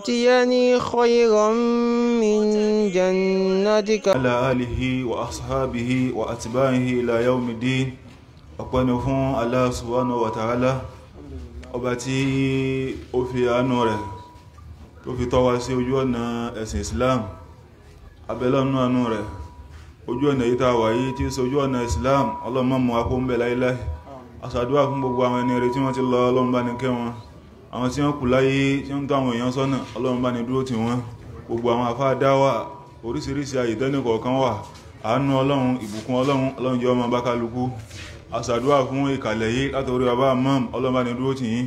يؤتيني خيرا من جنتك على آله وأصحابه وأتباعه إلى يوم الدين. ọpẹ́ ni fún Allah subhanahu wa ta'ala, ọba tí ó fi àánú rẹ̀ tó fi tọ́ wa sí ojú ọ̀nà ẹ̀sìn Islam. Abẹ́lọ́nú àánú rẹ̀ ojú ọ̀nà yìí tá wà yìí tí ṣojú ọ̀nà Islam, Ọlọ́run má mú wa kó ń bẹ̀ láíláí. Àṣàdúrà fún gbogbo àwọn ẹni rere tí wọ́n ti lọ, Ọlọ́run bá ní kẹ́ wọn. Àwọn tí wọ́n kù láyé tí ń tọ́ àwọn èèyàn sọ́nà, Ọlọ́run bá ní dúró tì wọ́n. Gbogbo àwọn àfáà dáwà oríṣiríṣi àyè tẹ́nìkọ̀ọ̀kan wà, àánú Ọlọ́run, ìbùkún Ọlọ́run jẹ́ ọmọ bá kálukú. Àṣàdúrà fún ìkàlẹ̀ yìí látorí bàbá Imam, Ọlọ́run bá ní dúró tì yín.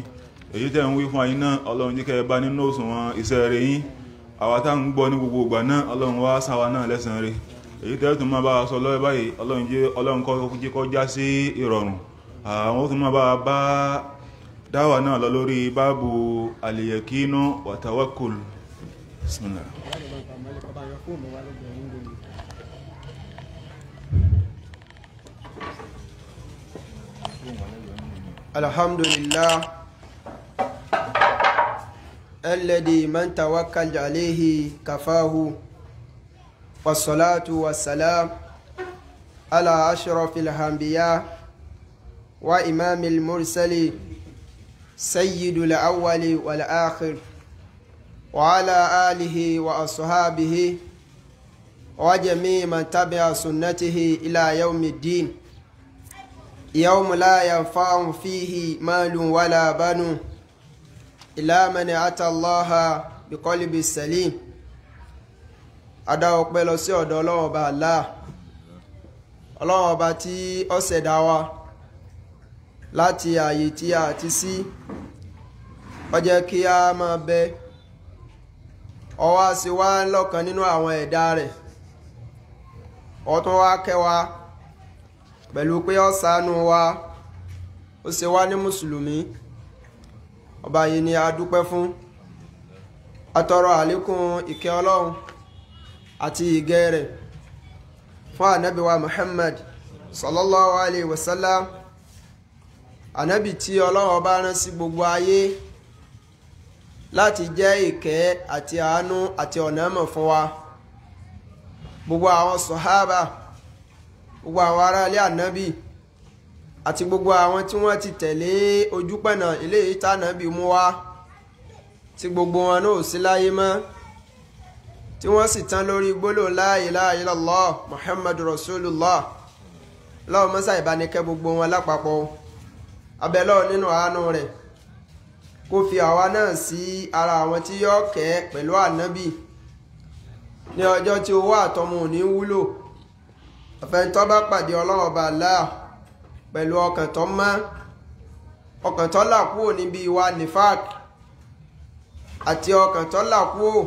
Èyí tẹ́ ń wí fún ayé náà, Ọlọ́run jẹ́ kẹ́ bá nínú òṣùwọ̀n iṣẹ́ rere yín. Àwa tá ń gbọ́ ní gbogbo ìgbà náà, Ọlọ́run wá sáwa náà lẹ́san rẹ̀. Èyí tẹ́ tún máa bá wa sọ lọ́wọ́ báyìí, Ọlọ́run kó já sí ìrọ̀rùn. Àwọn ó tún máa bá dáwà náà lọ lórí báàbù al-yaqinu wa tawakkul. Bismillah. Alhamdulillah alladhi man tawakkal alayhi kafahu, wassalatu wassalam ala ashrafil anbiya wa imamil mursali sayyidul awwali wal akhir wa ala alihi wa ashabihi wa jami' man tabi'a sunnatihi ila yawmiddin. يوم لا ينفع فيه مال ولا بنون إلا من أتى الله بقلب سليم. Adá ọpẹ́ lọ sí ọ̀dọ̀ Ọlọ́run Ọba Allah, Ọlọ́run Ọba tí ó ṣẹ̀dá wa láti ààyè tí a ti sí. Ó jẹ́ kí a máa bẹ, ó wá sí wa lọ́kan nínú àwọn ẹ̀dá rẹ̀, ó tún wá kẹ́ wa pẹ̀lú pé ó ṣàánú wa, ó ṣe wá ní mùsùlùmí. Ọba yìí ni a dúpẹ́ fún. A tọrọ àlékún ìkẹ́ Ọlọ́run àti ìgẹ́ rẹ̀ fún ànábì wa Muhammad sallallahu alayhi wa sallam, ànábì tí Ọlọ́run Ọba rán sí gbogbo ayé láti jẹ́ ìkẹ́ àti àánú àti ọ̀nà mọ̀ fún wa. Gbogbo àwọn sàhábà, gbogbo àwọn ará ilé ànábì àti gbogbo àwọn tí wọ́n ti tẹ̀lé ojúpẹ̀nà ilé ìta ànábì mú wá, tí gbogbo wọn náà sí láyé mọ́, tí wọ́n sì tán lórí gbólóhùn la ilaha illallah Muhammadu Rasulullah. Ọlọ́run mọ́sá ìbánikẹ́ gbogbo wọn lápapọ̀. Abẹ́lọ́ nínú àánú rẹ̀ kó fi àwa náà sí ara àwọn tí yọ́ kẹ́ pẹ̀lú ànábì ní ọjọ́ tí owó àtọmọ ò ní wúlò. Àfẹ́ntọ́ bá pàdé Ọlọ́run Ọba Allah pẹ̀lú ọkàn tó mọ́, ọkàn tó là kúrò níbi ìwà nifaq àti ọkàn tó là kúrò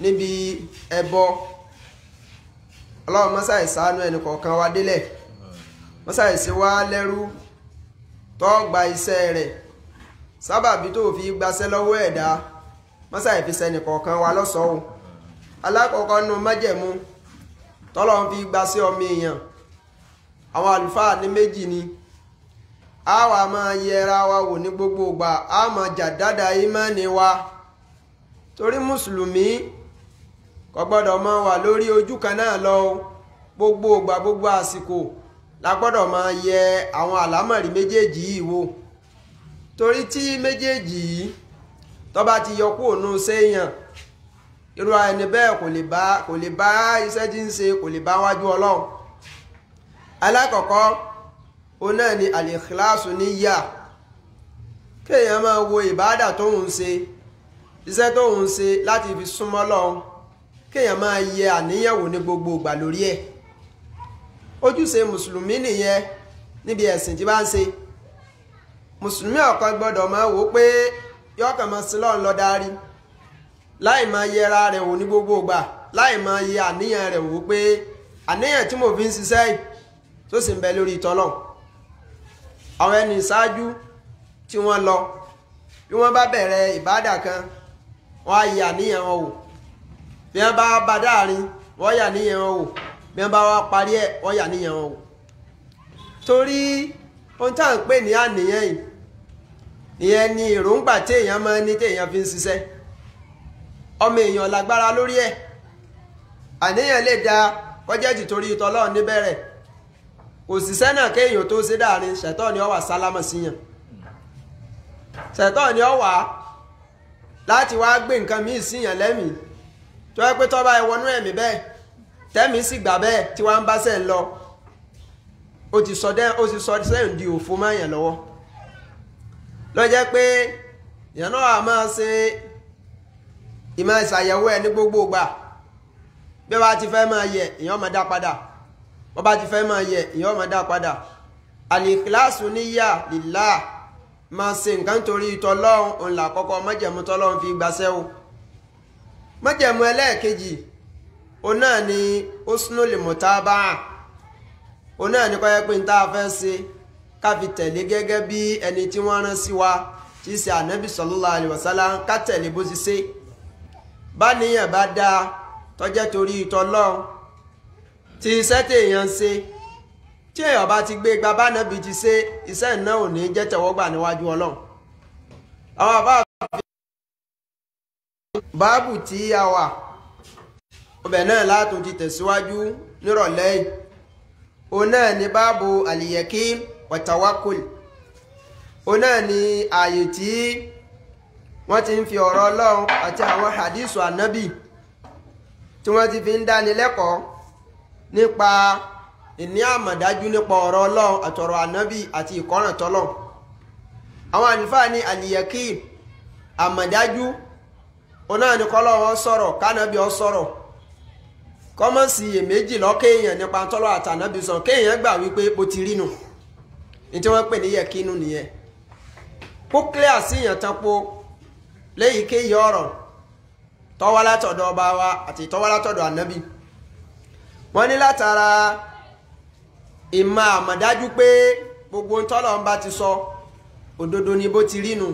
níbi ẹbọ. Ọlọ́run mọ́sá ìṣàánú ẹnì kọ̀ọ̀kan wa délẹ̀, mọ́sá ìṣe wá lẹ́rú tó gba iṣẹ́ rẹ̀, sábàbí tó fi gbaṣẹ́ lọ́wọ́ ẹ̀dá, mọ́sá ìfisẹ́ ẹnì kọ̀ọ̀kan wa lọ́sọ̀ọ́. Alákọ̀ọ́kọ́ nínú májẹ̀mú tọ́lọ́run fi gba sí ọmọ èèyàn, àwọn àlùfáà ní méjì ni. A wà máa yẹra wa wò ní gbogbo ìgbà, a máa jà dáadáa ìmánì wa, torí mùsùlùmí kò gbọ́dọ̀ máa wà lórí ojú kan náà lọ. Gbogbo ìgbà gbogbo àsìkò la gbọ́dọ̀ máa yẹ àwọn àlámọ̀rí méjèèjì yìí wò, torí tí méjèèjì yìí tó bá ti yọ kúrò nù séèyàn, irú ẹni bẹ́ẹ̀ kò lè bá iṣẹ́ tí ń ṣe, kò lè bá wájú Ọlọ́run. Alákọ̀ọ́kọ́ o náà ni al-ikhlasu níyà, kéèyàn máa wo ìbádà tó ń ṣe, iṣẹ́ tó ń ṣe láti fi súnmọ́ Ọlọ́run, kéèyàn máa yẹ àníyàn wò ní gbogbo ìgbà lórí ẹ̀. Ojúṣe mùsùlùmí nìyẹn níbi ẹ̀sìn tí bá ń ṣe. Mùsùlùmí ọ̀kan gbọ́dọ̀ máa wò pé yọ́kàn máa sin Ọlọ́run lọ darí, láì máa yẹra rẹ̀ wò ní gbogbo ìgbà, láì máa yẹ àníyàn rẹ̀ wò pé àníyàn tí mo fi ń ṣiṣẹ́ yìí tó sì ń bẹ lórí ìtọ́lọ̀. Àwọn ẹni ìṣáájú tí wọ́n lọ, bí wọ́n bá bẹ̀rẹ̀ ìbádà kan, wọ́n á yẹ àníyàn wọn wò. Bí wọ́n bá bá dáàrin, wọ́n yẹ àníyàn wọn wò. Bí wọ́n bá wá parí ẹ̀, wọ́n yẹ àníyàn wọn wò. Torí ohun tá à ń pè ní àníyàn yìí, ìyẹn ni èròǹgbà tí èèyàn máa ń ní tí èèyàn fi ń ṣiṣẹ́. ọmọ èèyàn lágbára lórí ẹ̀ àníyàn lè da kọjá tìtorí ìtọ́lọ́run níbẹ̀rẹ̀ kò sì sẹ́nà kéèyàn tó ṣe dáàrin ṣẹ̀tọ́ ni ó wà sálámà síyàn ṣẹ̀tọ́ ni ó wà láti wá gbé nǹkan míì síyàn lẹ́mìí tó yẹ pé tó bá wọnú ẹ̀mí bẹ́ẹ̀ tẹ́mi sì gbà bẹ́ẹ̀ tí wọ́n ń bá sẹ́ ń lọ ó ti sọ sẹ́yìn di òfo máyàn lọ́wọ́ ló jẹ́ pé èèyàn náà máa ṣe ìmọ̀ ìṣàyẹ̀wò ẹ̀ ní gbogbo ìgbà bí wọ́n ti fẹ́ máa yẹ èèyàn máa dá padà wọ́n bá ti fẹ́ máa yẹ èèyàn máa dá padà al-ikhlasu níyà lillah máa ṣe nǹkan torí tọlọ́run òun là kọ́kọ́ májẹ̀mú tọlọ́run fi gbaṣẹ́ o májẹ̀mú ẹlẹ́ẹ̀kejì òun náà ni husnul mutabaa òun náà ni kọ́yẹ́ pé n tá a fẹ́ ṣe ká fi tẹ̀lé gẹ́gẹ́ bí ẹni tí wọ́n rán sí wa tí í ṣe ànábì sallallahu alaihi wasallam ká tẹ̀lé bó ti ṣe bá níyàn bá dáa tọ́jẹ́ torí tọlọ́run tí iṣẹ́ tèèyàn ṣe tí èèyàn bá ti gbé gba bá nábì ti ṣe iṣẹ́ náà ò ní jẹ́ tẹ̀wọ́gbà níwájú ọlọ́run àwọn àbá báàbù tí a wà ọbẹ̀ náà látún ti tẹ̀síwájú nírọ̀lẹ́ yìí òun náà ni báàbù al-yaqin wa tawakkul òun náà ni ààyè tí wọ́n ti ń fi ọ̀rọ̀ ọlọ́run àti àwọn hadithu ànábì tí wọ́n ti fi ń dáni lẹ́kọ̀ọ́ nípa ìní àmọ̀dájú nípa ọ̀rọ̀ ọlọ́run àtọ̀rọ̀ ànábì àti ìkọ́ràn tọ́lọ́run àwọn àlùfáà ní al-yaqin àmọ̀dájú òun náà ni kọ́lọ́run sọ̀rọ̀ kánábì ó sọ̀rọ̀ kọ́mọ̀ sí èméjì lọ́kẹ́yàn nípa tọ́lọ́ àtànábì sọ kéèyàn gbà wípé bó ti rí nù ní tí wọ́n pè ní yẹ̀kínú nìyẹn kó clear síyàn tán po léyìíkéyìí ọ̀rọ̀ tọ́wọ́ látọ̀dọ̀ ọba wa àti tọ́wọ́ látọ̀dọ̀ ànábì wọ́n ní látara ìmọ̀ àmọ̀dájú pé gbogbo tọ́lọ̀ ń bá ti sọ òdodo ni bó ti rí nù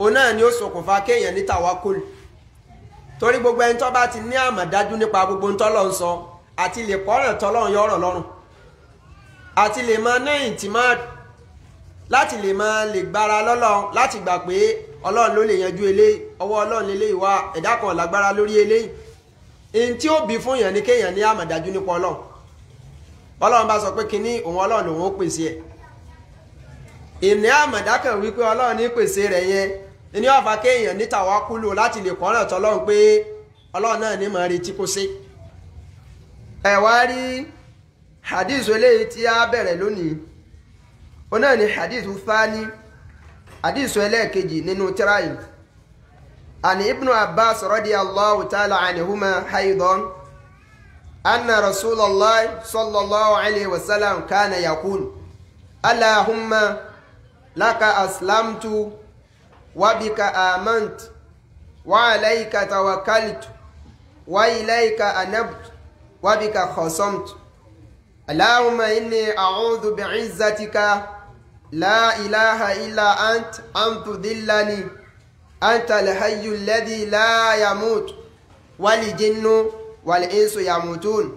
òun náà ni ó ṣokùnfà kéèyàn ní tàwákùl torí gbogbo ẹni tó bá ti ní àmọ̀dájú nípa gbogbo tọ́lọ̀ ń sọ àti lè kọ́ràn tọ́lọ̀ ń yọ̀rọ̀ lọ́rùn àti lè máa ní ìtìmọ́ láti lè máa lè gbára lọ́lọ́run láti gbà pé ọlọ́run ló lè yanjú eléyìí ọwọ́ ọlọ́run lélẹ́yìí wá ẹ̀dá kan lágbára lórí eléyìí èyí tí ó bí fún yàn ní kéèyàn ní àmọ̀dájú nípa ọlọ́run ọlọ́run bá sọ pé kínní òun ọlọ́run lòun ó pèsè ẹ̀ ìní àmọ̀dákàn wípé ọlọ́run ní pèsè rẹ̀ yẹn ní ọ̀fà kéèyàn ní tàwákùlù láti lè kọ́ràn tọ́lọ́run pé ọlọ́run náà ní máa retí kó ṣe ẹ̀ wá rí hadith eléyìí tí a bẹ̀rẹ̀ lónìí ó náà ni hadithu thani hadithu ẹlẹ́ẹ̀kejì nínú tíráyì àni ibnu abbas radiyallahu ta'ala anihuma haidan anna rasulallah sallallahu alaihi wasallam kana yaqul allahumma laka aslamtu wa bika amantu wa alayka tawakkaltu wa ilayka anabtu wa bika khasamtu اللهم إني أعوذ بعزتك لا إله إلا أنت أن تذلني أنت الحي الذي لا يموت والجن والإنس يموتون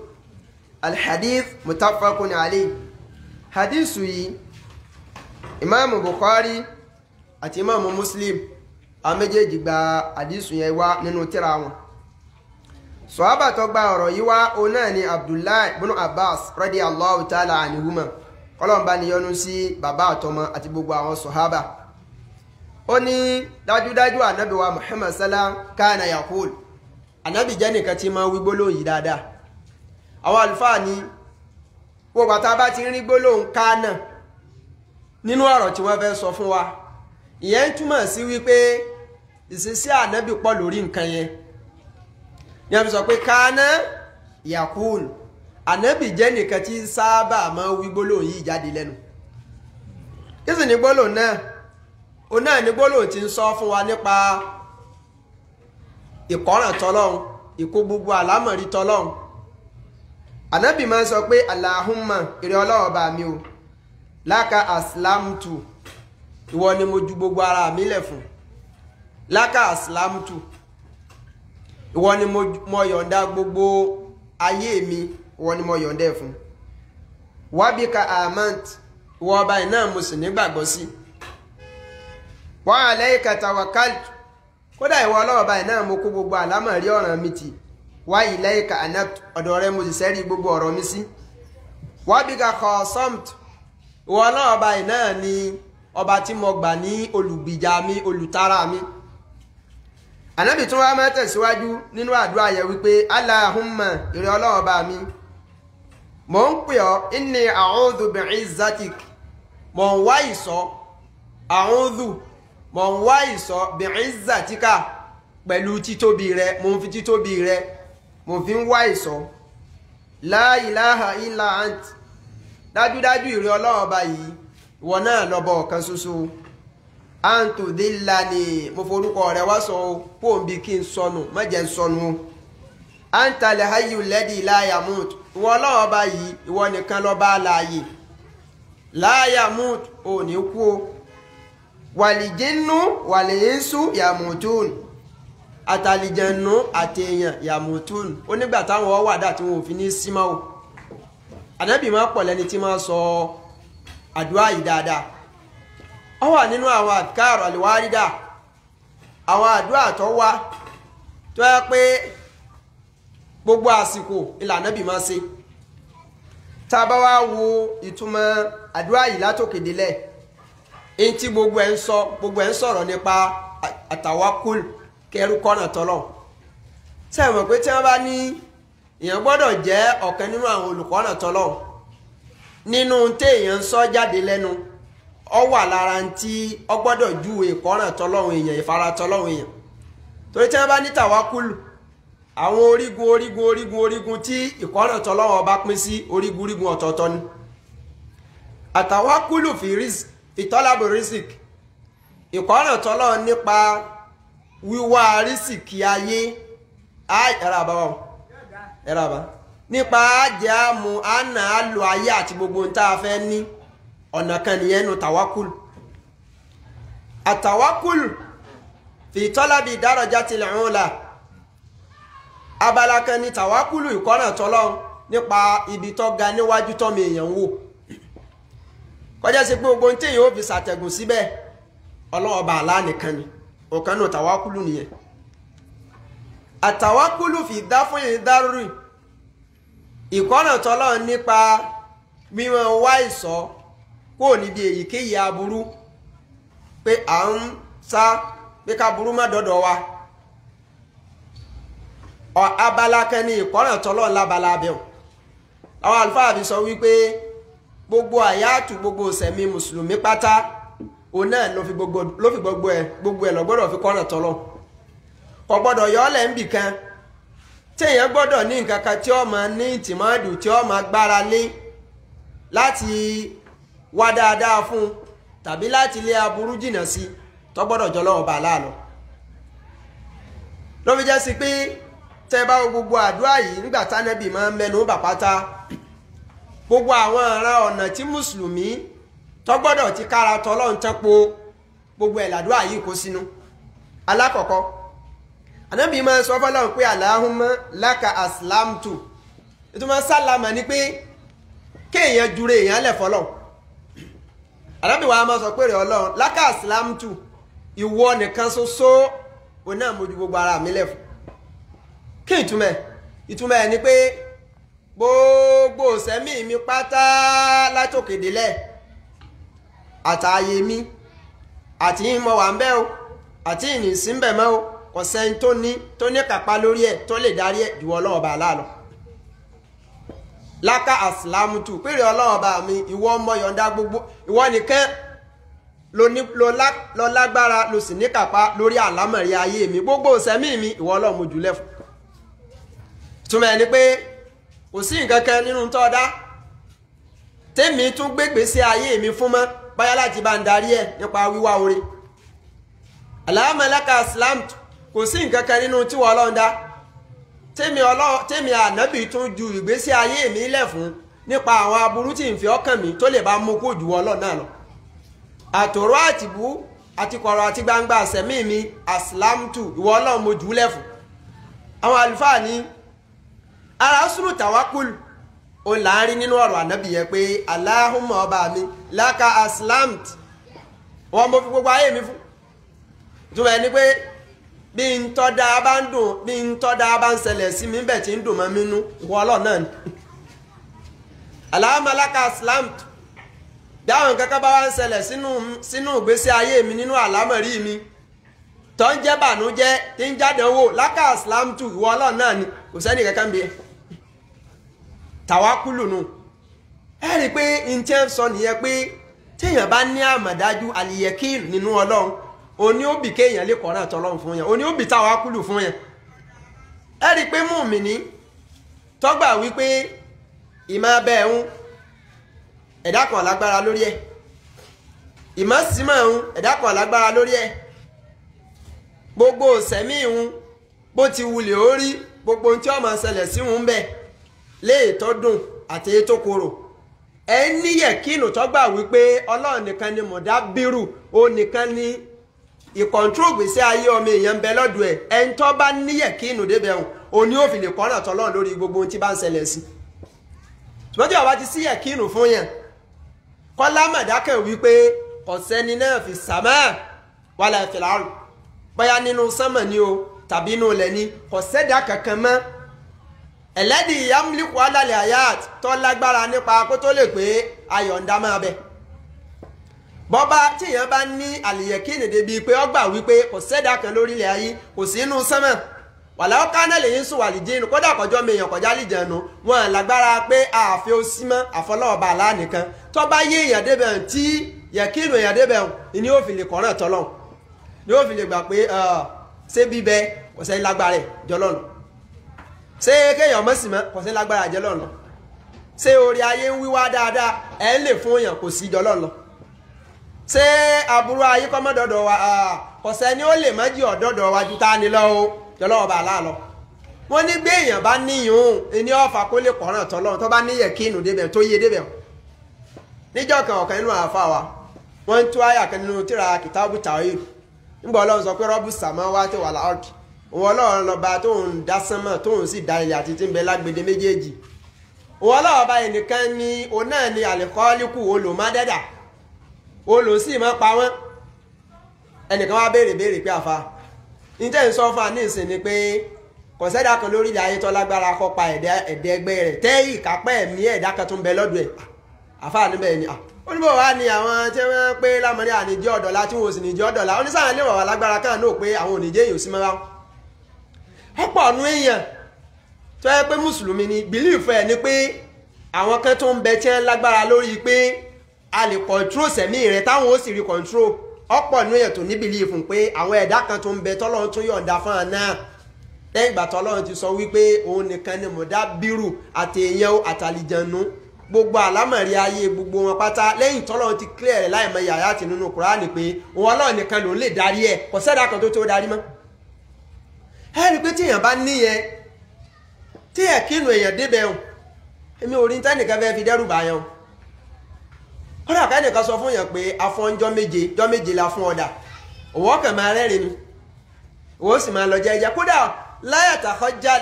الحديث متفق عليه حديث إمام بخاري àti Imam Muslim àméjèèjì gba حديث yẹn wá nínú tírà wọn sọ́hábà tó gba ọ̀rọ̀ yìí wá òun náà ni Abdullahi ibn Abbas radiyallahu ta'ala anihuma kọ́lọ̀mbá ni yọ́nú sí bàbá àtọmọ àti gbogbo àwọn sọ́hábà ó ní dájúdájú ànábì wa Muhammad sallam kana yaqul ànábì jẹ́ nìkan tí máa wí gbólóhùn yìí dáadáa àwọn àlùfáà ní wọ́n bàtà bá ti rí gbólóhùn kánà nínú ọ̀rọ̀ tí wọ́n fẹ́ sọ fún wa ìyẹn túmọ̀ sí wípé ìṣesí ànábì pọ̀ lórí nǹkan yẹn ni a fi sọ pé kánà yakul ànábì jẹ́ nìkan tí sábà máa wí gbólóhùn yìí jáde lẹ́nu kí sì ní gbólóhùn náà ó náà ní gbólóhùn tí ń sọ fún wa nípa ìkọ́ràn tọ́lọ́hun ìkó gbogbo àlámọ̀rí tọ́lọ́hun ànábì máa ń sọ pé Allahumma ìrẹ́ Ọlọ́run bá mi o láka aslamtu ìwọ ni mo ju gbogbo ara mi lẹ̀ fún láka aslamtu ìwọ ni mo yọ̀ǹda gbogbo ayé mi ìwọ ni mo yọ̀ǹda ẹ̀ fún wábíka amant ìwọ ọba iná mo sì nígbàgbọ́ sí wa alayka tawakkaltu kódà ìwọ Ọlọ́run báyìí náà mo kó gbogbo àlámọ̀rí ọ̀ràn mi tì wá ilayka anabtu ọ̀dọ̀ rẹ mo sì sẹ́rí gbogbo ọ̀rọ̀ mi sí wá bika khasamtu ìwọ Ọlọ́run báyìí náà ni ọba tí mo gbà ní olùgbìjà mi olùtara mi. Ànábì tún wá máa tẹ̀síwájú nínú àdúrà yẹn wípé Allahumma ìrẹ Ọlọ́run bá mi mò ń pè ọ́ inni a'udhu bi'izzatik mò ń wá ìṣọ́ a'udhu mò ń wá ìṣọ́ bi'izzatika pẹ̀lú títóbi rẹ mo ń fi títóbi rẹ mo fi ń wá ìṣọ́ la ilaha illa ant dájúdájú ìrẹ Ọlọ́run bá yìí ìwọ náà lọ́bọ ọ̀kan ṣoṣo antu dillani mo forúkọ rẹ wá sọ pòǹbí kí n sọnù má jẹ́ n sọnù anta alhayyu alladhi la yamut ìwọ Ọlọ́run bá yìí ìwọ nìkan lọ́ba alààyè la yamut ò ní kú o wàlìjínú wàlìyínsú yamutun àtàlìjẹ̀nù àtèèyàn yamutun ó nígbà táwọn wàdà tí wọn ò fi ní símọ́ o. Ànábì máa pọ̀ lẹ́ni tí máa sọ àdúrà yìí dáadáa ó wà nínú àwọn àdìkáàrù àlìwárídà àwọn àdúrà tó wá tó yẹ pé gbogbo àsìkò ìlànà bí máa ṣe tá a bá wá wo ìtumọ̀ àdúrà yìí látòkèdélẹ̀ èyí tí gbogbo ẹ̀ ń sọ̀rọ̀ nípa àtàwákùl kẹrù kọ́nà tọ́lọ̀ sẹ́yìn mọ̀ pé tí wọ́n bá ní èèyàn gbọ́dọ̀ jẹ́ ọ̀kan nínú àwọn olùkọ́nà tọ́lọ̀ nínú téèyàn ń sọ jáde lẹ́nu ọ wà lára tí ọ gbọ́dọ̀ júwe ìkọ́ràn tọ́lọ́run èèyàn ìfara tọ́lọ́run èèyàn torí tí wọ́n bá ní tàwákùlù àwọn orígun tí ìkọ́ràn tọ́lọ́run ọba pín sí orígun ọ̀tọ̀ọ̀tọ̀ ni àtàwákùlù fi tọ́lábù rísìk ìkọ́ràn tọ́lọ́run nípa wíwá rísìkì ayé ẹ̀rọ àbá nípa àjẹ́ àmú àná àlò ayé àti gbogbo ń tá a fẹ́ ní ọ̀nà kan nìyẹn nu tàwákùl àtàwákùl fi tọ́lábì darajatil ula abala kan ní tàwákùlù ìkọ́nà tọ́lọ́ nípa ibi tó ga níwájú tọ́mọ èèyàn wò kọjá sí pé gbogbo tí èèyàn ó fi ṣàtẹ̀gùn síbẹ̀ Ọlọ́run bá àlá nìkan ni ọ̀kan nu tàwákùlù nìyẹn àtàwákùlù fi dá fún yìí dárúrì ìkọ́nà tọ́lọ́ nípa mímọ̀ wá ìṣọ́ kó níbi èyíkéyìí aburú pé à ń sá pé ká burú má dọ́dọ̀ wa abala kan ní ìkọ́ràn tọ́lọ́ lábala abẹ́ọ̀ àwọn àlùfáà fi sọ wípé gbogbo àyàtù gbogbo ìṣẹ̀mí mùsùlùmí pátá òun náà ló fi gbogbo ẹ̀ lọ́gbọ́dọ̀ fi kọ́ràn tọ́lọ́ kò gbọ́dọ̀ yọ ọ́ lẹ̀ ń bì kan téèyàn gbọ́dọ̀ ní nǹkan kan tí ó máa ní ìtìmọ́dù tí ó máa gbára lé láti wá dáadáa fún tàbí láti lé aburú jìnnà sí tó gbọ́dọ̀ jọ lọ́wọ́ bá láàlọ́ ló fi jẹ́ sí pé tẹ́ bá wo gbogbo àdúrà yìí nígbà tánẹ́bì máa ń mẹ́nu bà pátá gbogbo àwọn ọ̀ràn ọ̀nà tí mùsùlùmí tó gbọ́dọ̀ ti kára tọ́lọ́run tán po gbogbo ẹ̀ làdúrà yìí kó sínú alákọ̀ọ́kọ́ Ànábì máa ń sọ fọ́lọ́run pé Allahumma laka aslamtu ìtumọ̀ sálámà ni pé kéèyàn jure èèyàn lẹ̀ fọ́lọ́run Ànábì wa máa sọ pé rẹ̀ Ọlọ́run laka aslamtu ìwọ nìkan ṣoṣo òun náà mo ju gbogbo ara mi lẹ̀ fún kí ìtumọ̀ ẹ̀ ni pé gbogbo sẹ́mi mi pátá látòkè délẹ̀ àtààyè mi àti ìmọ̀ wà ń bẹ́ o àti ìnìsín bẹ̀ mọ́ o kò sẹ́ni tó ní kápá lórí ẹ̀ tó lè darí ẹ̀ ju Ọlọ́run Ọba láàlọ́ láká àsìlámùtù péré Ọlọ́run Ọba mi ìwọ ọmọ yọ̀ǹda gbogbo ìwọ nìkan ló lágbára ló sì ní kápá lórí àlámọ̀rí ayé mi gbogbo sẹ́mi mi ìwọ Ọlọ́run mo jùlẹ̀ fún túmọ̀ ẹ̀ ni pé kò sí nǹkan kan nínú tó dá tèmi tún gbégbèsè ayé mi fún mọ́ báyá láti bá ń darí ẹ̀ nípa wíwá oore Allahumma laka aslamtu kò sí nǹkan kan nínú tí wọ́n Ọlọ́run dá tèmi ànábì tún ju ìgbésí ayé mi lẹ̀ fún nípa àwọn aburú tí ń fi ọkàn mi tó lè bá mú kó jù Ọlọ́run náà lọ àtòrò àtìbú àti kọ̀rọ̀ àti gbangba àsẹ̀mí mi aslamtu ìwọ Ọlọ́run mo jù lẹ̀ fún àwọn àlùfáà ní ara sùúrù tàwákùl ó láàrin nínú ọ̀rọ̀ ànábì yẹn pé Allahumma ọba mi laka aslamt wọ́n mo fi gbogbo ayé mi fún ìtumọ̀ ẹni pé bí n tọ́ da bá ń dùn bí n tọ́ da bá ń ṣẹlẹ̀ sí mi bẹ̀ tí ń dùn mọ́ mi nú ìwọ Ọlọ́run náà ni. Allahumma laka aslamtu dáhùn kankan bá wá ń ṣẹlẹ̀ sínú ìgbésí ayé mi nínú àlámọ̀rí mi tó ń jẹ́ bànújẹ́ tí ń jáde owó laka aslamtu ìwọ Ọlọ́run náà ni kò sẹ́ni kankan bí ẹ tàwákùlù nù. ẹ rí i pé n tí ń sọ nìyẹn pé téèyàn bá ní àmọ̀dájú àlìyẹ̀kín nínú Ọlọ́run òní ó bì kéèyàn lè kọ́ra àtọ́lọ́run fún yẹn òní ó bì tàwákùlù fún yẹn. ẹ rí i pé mùmínì tọ́gbà wípé ìmọ̀ abẹ́ ẹ̀hún ẹ̀dá kan lágbára lórí ẹ̀ ìmọ̀ símọ̀ ẹ̀hún ẹ̀dá kan lágbára lórí ẹ̀ gbogbo sẹ̀mí ìhun bó ti wulẹ̀ ó rí gbogbo ohun tí ó máa ṣẹlẹ̀ sí ìhun bẹ́ẹ̀ léètọ́ dùn àti ètò korò ẹ níyẹ̀ kínú tọ́gbà wípé Ọlọ́run nìkan ni mọ̀dá bírù ó nìkan ni ìkọ̀ntró gbèsè ayé ọmọ èèyàn ń bẹ lọ́dọ̀ ẹ̀ ẹ̀ ń tọ́ bá níyẹ̀ kínú débẹ̀ ẹ̀hún òní ó fi lè kọ́nà tọ́lọ́run lórí gbogbo ohun tí bá ń ṣẹlẹ̀ sí ṣùgbọ́n tí ọba ti sí ẹ̀kínú fún yẹn kọ́lá màdákẹ́ wípé ọ̀sẹ́ni náà fi sàmà wàlà ìfìlàrù bóyá nínú sánmọ̀ ni o tàbí inú ilẹ̀ ni ọ̀sẹ́dá kankan mọ́ ẹ̀lẹ́dì yamliku alálẹ̀ ayat tó lágbára nípa kó tó lè pé ayọ̀ǹda máa bẹ̀ bọ́bá tí èèyàn bá ní àlìyẹ̀kínì débi pé ọgbà wípé ọ̀sẹ́dá kan lórílẹ̀ ayé kò sí inú sánmọ̀ wàláwọ́ kánà lè ń sùn wà lìjínú kódà kọjọ́ mèèyàn kọjá lìjẹ̀nu wọn lágbára pé ààfin ó sí mọ́ àfọlọ́ọ̀bà aláàníkan tó bá yé èèyàn débẹ̀ tí yẹ̀kínú èèyàn débẹ̀ ni ó fi lè kọ́ràn tọ́lọ̀ ni ó fi lè gbà pé ṣé bíbẹ kò sẹ́ lágbára ẹ̀ jọlọ́nà ṣé kéèyàn mọ̀ sí mọ́ kò sẹ́ lágbára jọlọ́nà ṣé orí ayé ń wíwá dáadáa ẹ̀ ń lè fún èèyàn kò sí jọlọ́nà ṣé aburú ayé kọ́mọ́dọ̀dọ̀ wa kò sẹ́ni ó lè mọ́jì ọ̀dọ́dọ̀ wa ju tá ni lọ́wọ́ jọlọ́wọ́ bá aláàlọ́ wọ́n ní gbé èèyàn bá níyùn ẹni ọ̀fà kó lè kọ̀ràn tọ́lọ́run tó bá níyẹ̀ kínú débẹ̀ tó yé débẹ̀ níjọ́ kan ọ̀kan nínú àáfà wa wọ́n ń tú àyà kan nínú tíra kìtàbù tàwíìd nígbà Ọlọ́run sọ pé rọ́bù samawati wal ard òun Ọlọ́run lọ́ba tóun dá sánmọ̀ tóun sì dá ilẹ̀ àti tí ń bẹ lágbede méjèèjì òun Ọlọ́run bá ẹnìkan ní òun náà ní àlẹ́kọ́ọ́líkù olùmọ́dẹ́dà olùsí mọ́ pa wọ́n ẹnìkan wá béèrè pé àfa níjẹ́ ń sọ fún wa ní ìsìn ni pé kò sẹ́dá kan lórí ilẹ̀ ayé tó lágbára kó pa ẹ̀dẹ́gbẹ́ rẹ̀ tẹ́ ìkápẹ́ ẹ̀mí ẹ̀dá kan tó ń bẹ lọ́dọ̀ ẹ̀ àfáà níbẹ̀ ni oníbò wa ni àwọn tí wọ́n pé lámọ́rí àníjẹ́ ọ̀dọ̀lá tí wọ́n sì níjẹ́ ọ̀dọ̀lá oníṣàwọn ilé wà lágbára kan náà pé àwọn oníjẹ́ èèyàn sí mọ́ra ọ̀pọ̀ ọ̀nù èèyàn tó yẹ pé mùsùlùmí ni bìlíìfù ẹ̀ ni pé àwọn kan tó ń bẹ tí wọ́n lágbára lórí pé a lè kọ̀ntró sẹ̀mí rẹ̀ táwọn ó sì rí kọ̀ntró ọ̀pọ̀ ọ̀nù èèyàn tó ní bìlíìfù pé àwọn ẹ̀dá kan tó ń bẹ tọ́lọ́run tó yọ̀ǹda fún ọ náà lẹ́yìn ìgbà tọ́lọ́run ti sọ wípé òun nìkan ni mọ̀dá bírù àti èèyàn àtàlìjànú gbogbo àlámọ̀rí ayé gbogbo wọn pátá lẹ́yìn tọ́lọ́run ti clear rẹ̀ láìmọ̀ yàrá àti nínú Kùránì pé òun Ọlọ́run nìkan ló lè darí ẹ̀ kò sẹ́dá kan tó darí mọ́. ẹ rí i pé tí èèyàn bá níyẹn tí ẹ̀ kínú èèyàn débẹ̀ hàn èmi ò rí tẹ́nìkan fẹ́ fi dẹ́rù bá yẹn o. kódà kẹ́nìkan sọ fún yẹn pé afọ́njọ́ méje la fún ọ̀dà òun ọkàn máa rẹ́rìn ni òun sì máa lọ jẹ́jẹ́ kódà láyàtà kọjá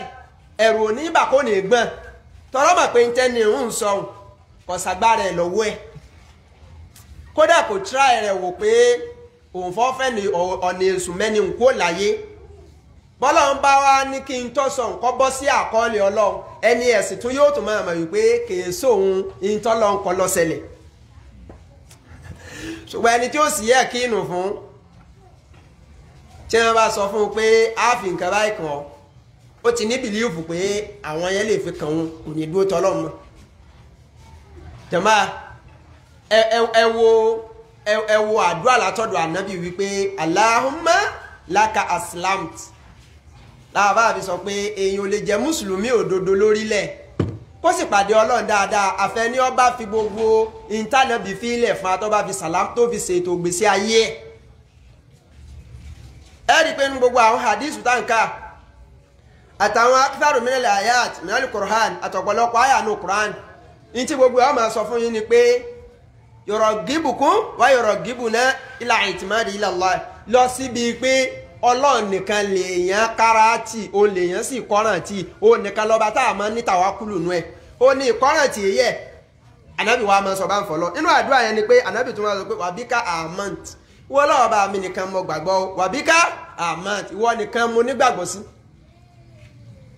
ẹ̀rù òní ìbà kò ní gbọ́n tọrọ mọ̀ pé ń tẹ́ni ń sọ kò sàgbára ẹ̀ lọ́wọ́ ẹ̀ kódà kò tíra rẹ̀ wò pé òun fọ́fẹ́ ní ọ̀nà èṣù mẹ́ni ń kó láyé bọ́lá ń bá wá ní kí n tọ́ sọ nǹkan bọ́ sí àkọọ́lẹ̀ Ọlọ́run ẹni ẹ̀sìn tún yóò tún máa mọ̀ wípé kìí sóhun ìtọ́lọ́ nǹkan lọ ṣẹlẹ̀ ṣùgbọ́n ẹni tí ó sì yẹ kí inú fún tí wọ́n bá sọ fún un pé a fi nǹkan báyìí kàn ọ́ ó ti ní bìlíìfù pé àwọn yẹn lè fi kàn òun kò ní dúró tọ́lọ́ mọ́ jàmá ẹ wo àdúrà látọ̀dọ̀ ànábì wípé Allahumma laka aslamt láàbá àfi sọ pé èèyàn ò lè jẹ́ mùsùlùmí òdodo lórílẹ̀ kó sì pàdé Ọlọ́run dáadáa àfẹ́ ní ọba fi gbogbo ìntánẹ́bì fi ilẹ̀ fún atọ́ bá fi sàlám tó fi ṣètò gbèsè ayé ẹ̀ rí i pé ní gbogbo àwọn hadith táǹkà àtàwọn akitharu minal ayat minal Qur'an àtọ̀pọ̀lọpọ̀ àyà ní Qur'an ní tí gbogbo àwọn máa sọ fún yín ni pé yuraghibukum wa yuraghibuna ila i'timadi ila Allah lọ síbi pé Ọlọ́run nìkan lèèyàn káràtì ó lèèyàn sì kọ́rántì ó nìkan lọ́ba tá a máa ní tàwákùlù nù ẹ̀ ó ní ìkọ́rántì yẹ ànábì wa máa sọ bá ń fọlọ́ nínú àdúrà yẹn ni pé ànábì tó máa sọ pé wàbíkà amant wọ́n lọ́wọ́ bá mi nìkan mọ gbàgbọ́ wàbíkà amant ìwọ nìkan mo nígbàgbọ́ sí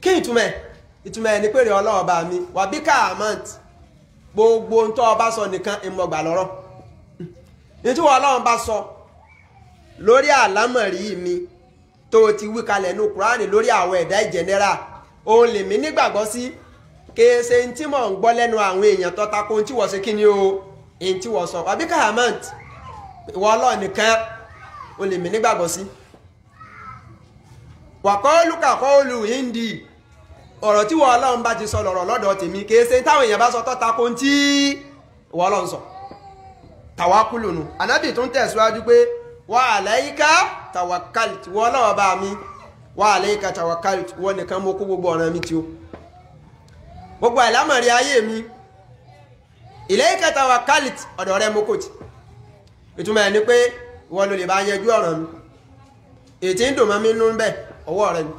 kí ìtumọ̀ ẹ̀ ní pé rẹ̀ Ọlọ́run bá mi wà bí ká amant gbogbo ń tọ́ ọba sọ nìkan ìmọ̀gbà lọ́rọ̀ nítorí Ọlọ́run bá sọ lórí àlámọ̀rí mi tó ti wí kalẹ̀ ní Kùránì lórí àwọn ẹ̀dá ìjẹnẹ́rà òun lèmi nígbàgbọ́ sí kéèsè tí mò ń gbọ́ lẹ́nu àwọn èèyàn tó tako tí wọ́n ṣe kí ni o èyí tí wọ́n sọ àbí kahamant ìwọ Ọlọ́run nìkan òun lèmi nígbàgbọ́ sí. wàkọ́ọ́lù kàkọ́ọ́lù hindi ọ̀rọ̀ tí wọ́n Ọlọ́run bá ti sọ lọ̀rọ̀ lọ́dọ̀ tèmi kéèsè táwọn èèyàn bá sọ tó tako tí ìwọ Ọlọ́run sọ tàwákùlù nù. ànábì tún tẹ̀síwájú pé wa alayka tawakkaltu wọ́n Ọlọ́run bá mi wa alayka tawakkaltu wọ́n nìkan mo kó gbogbo ọ̀ràn mi tí ó gbogbo àlámọ̀rí ayé mi ilayka tawakkaltu ọ̀dọ̀ rẹ mo kò tí ìtumọ̀ ẹ̀ ni pé wọ́n ló lè bá yẹjú ọ̀ràn mi èyí tí ń dùn mọ́ mi nú bẹ́ẹ̀ ọwọ́ rẹ ni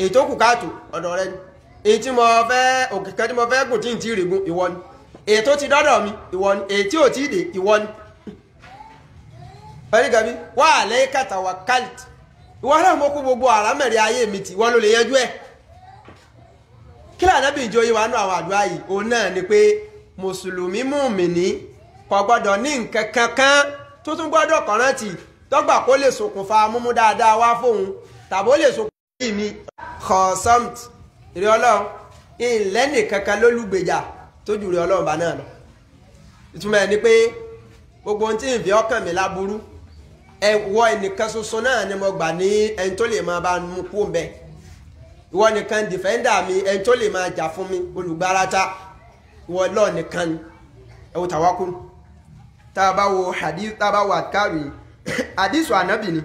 èyí tó kù káàtó ọ̀dọ̀ rẹ ni èyí tí mo fẹ́ òkèkẹ́ tí mo fẹ́ gùn tí ń tí ì règùn ìwọ ni èyí tó ti dọ́dọ̀ mi ìwọ ni èyí tí ò tí ì dé ìwọ ni pẹ̀lú gàbí wa alayka tawakkaltu ìwọ náà mo kó gbogbo àlámọ̀rí ayé mi tí wọ́n ló lè yẹjú ẹ̀ kí lànà bí ìjọ yìí wà nù àwọn àdúrà yìí òun náà ni pé mùsùlùmí mùmìnì kò gbọdọ̀ ní nǹkan kankan tó tún gbọdọ̀ kọ̀rántì tọ́gbà kó lè ṣokùnfà múmú dáadáa wá fóun tàbí ó lè ṣokùnfà mi kọ̀ọ̀sọ́mt ìrẹ́ Ọlọ́run ìlẹ́nì kankan lólùgbèjà tó jù rẹ́ Ọlọ́run bá náà lọ ìtumọ̀ ẹ̀ ni pé gbogbo ohun tí ń fi ọkàn mi láburú ẹwọ ẹnìkan ṣoṣo náà ni mo gbà ní ẹni tó lè máa bá mú kú mbẹ ìwọ nìkan dìfẹ́ndà mi ẹni tó lè máa jà fún mi olùgbárata ìwọ lọ nìkan ni ẹwọ tàwákùn tá a bá wo hadith tá a bá wo àkàrí hadith ànábì ni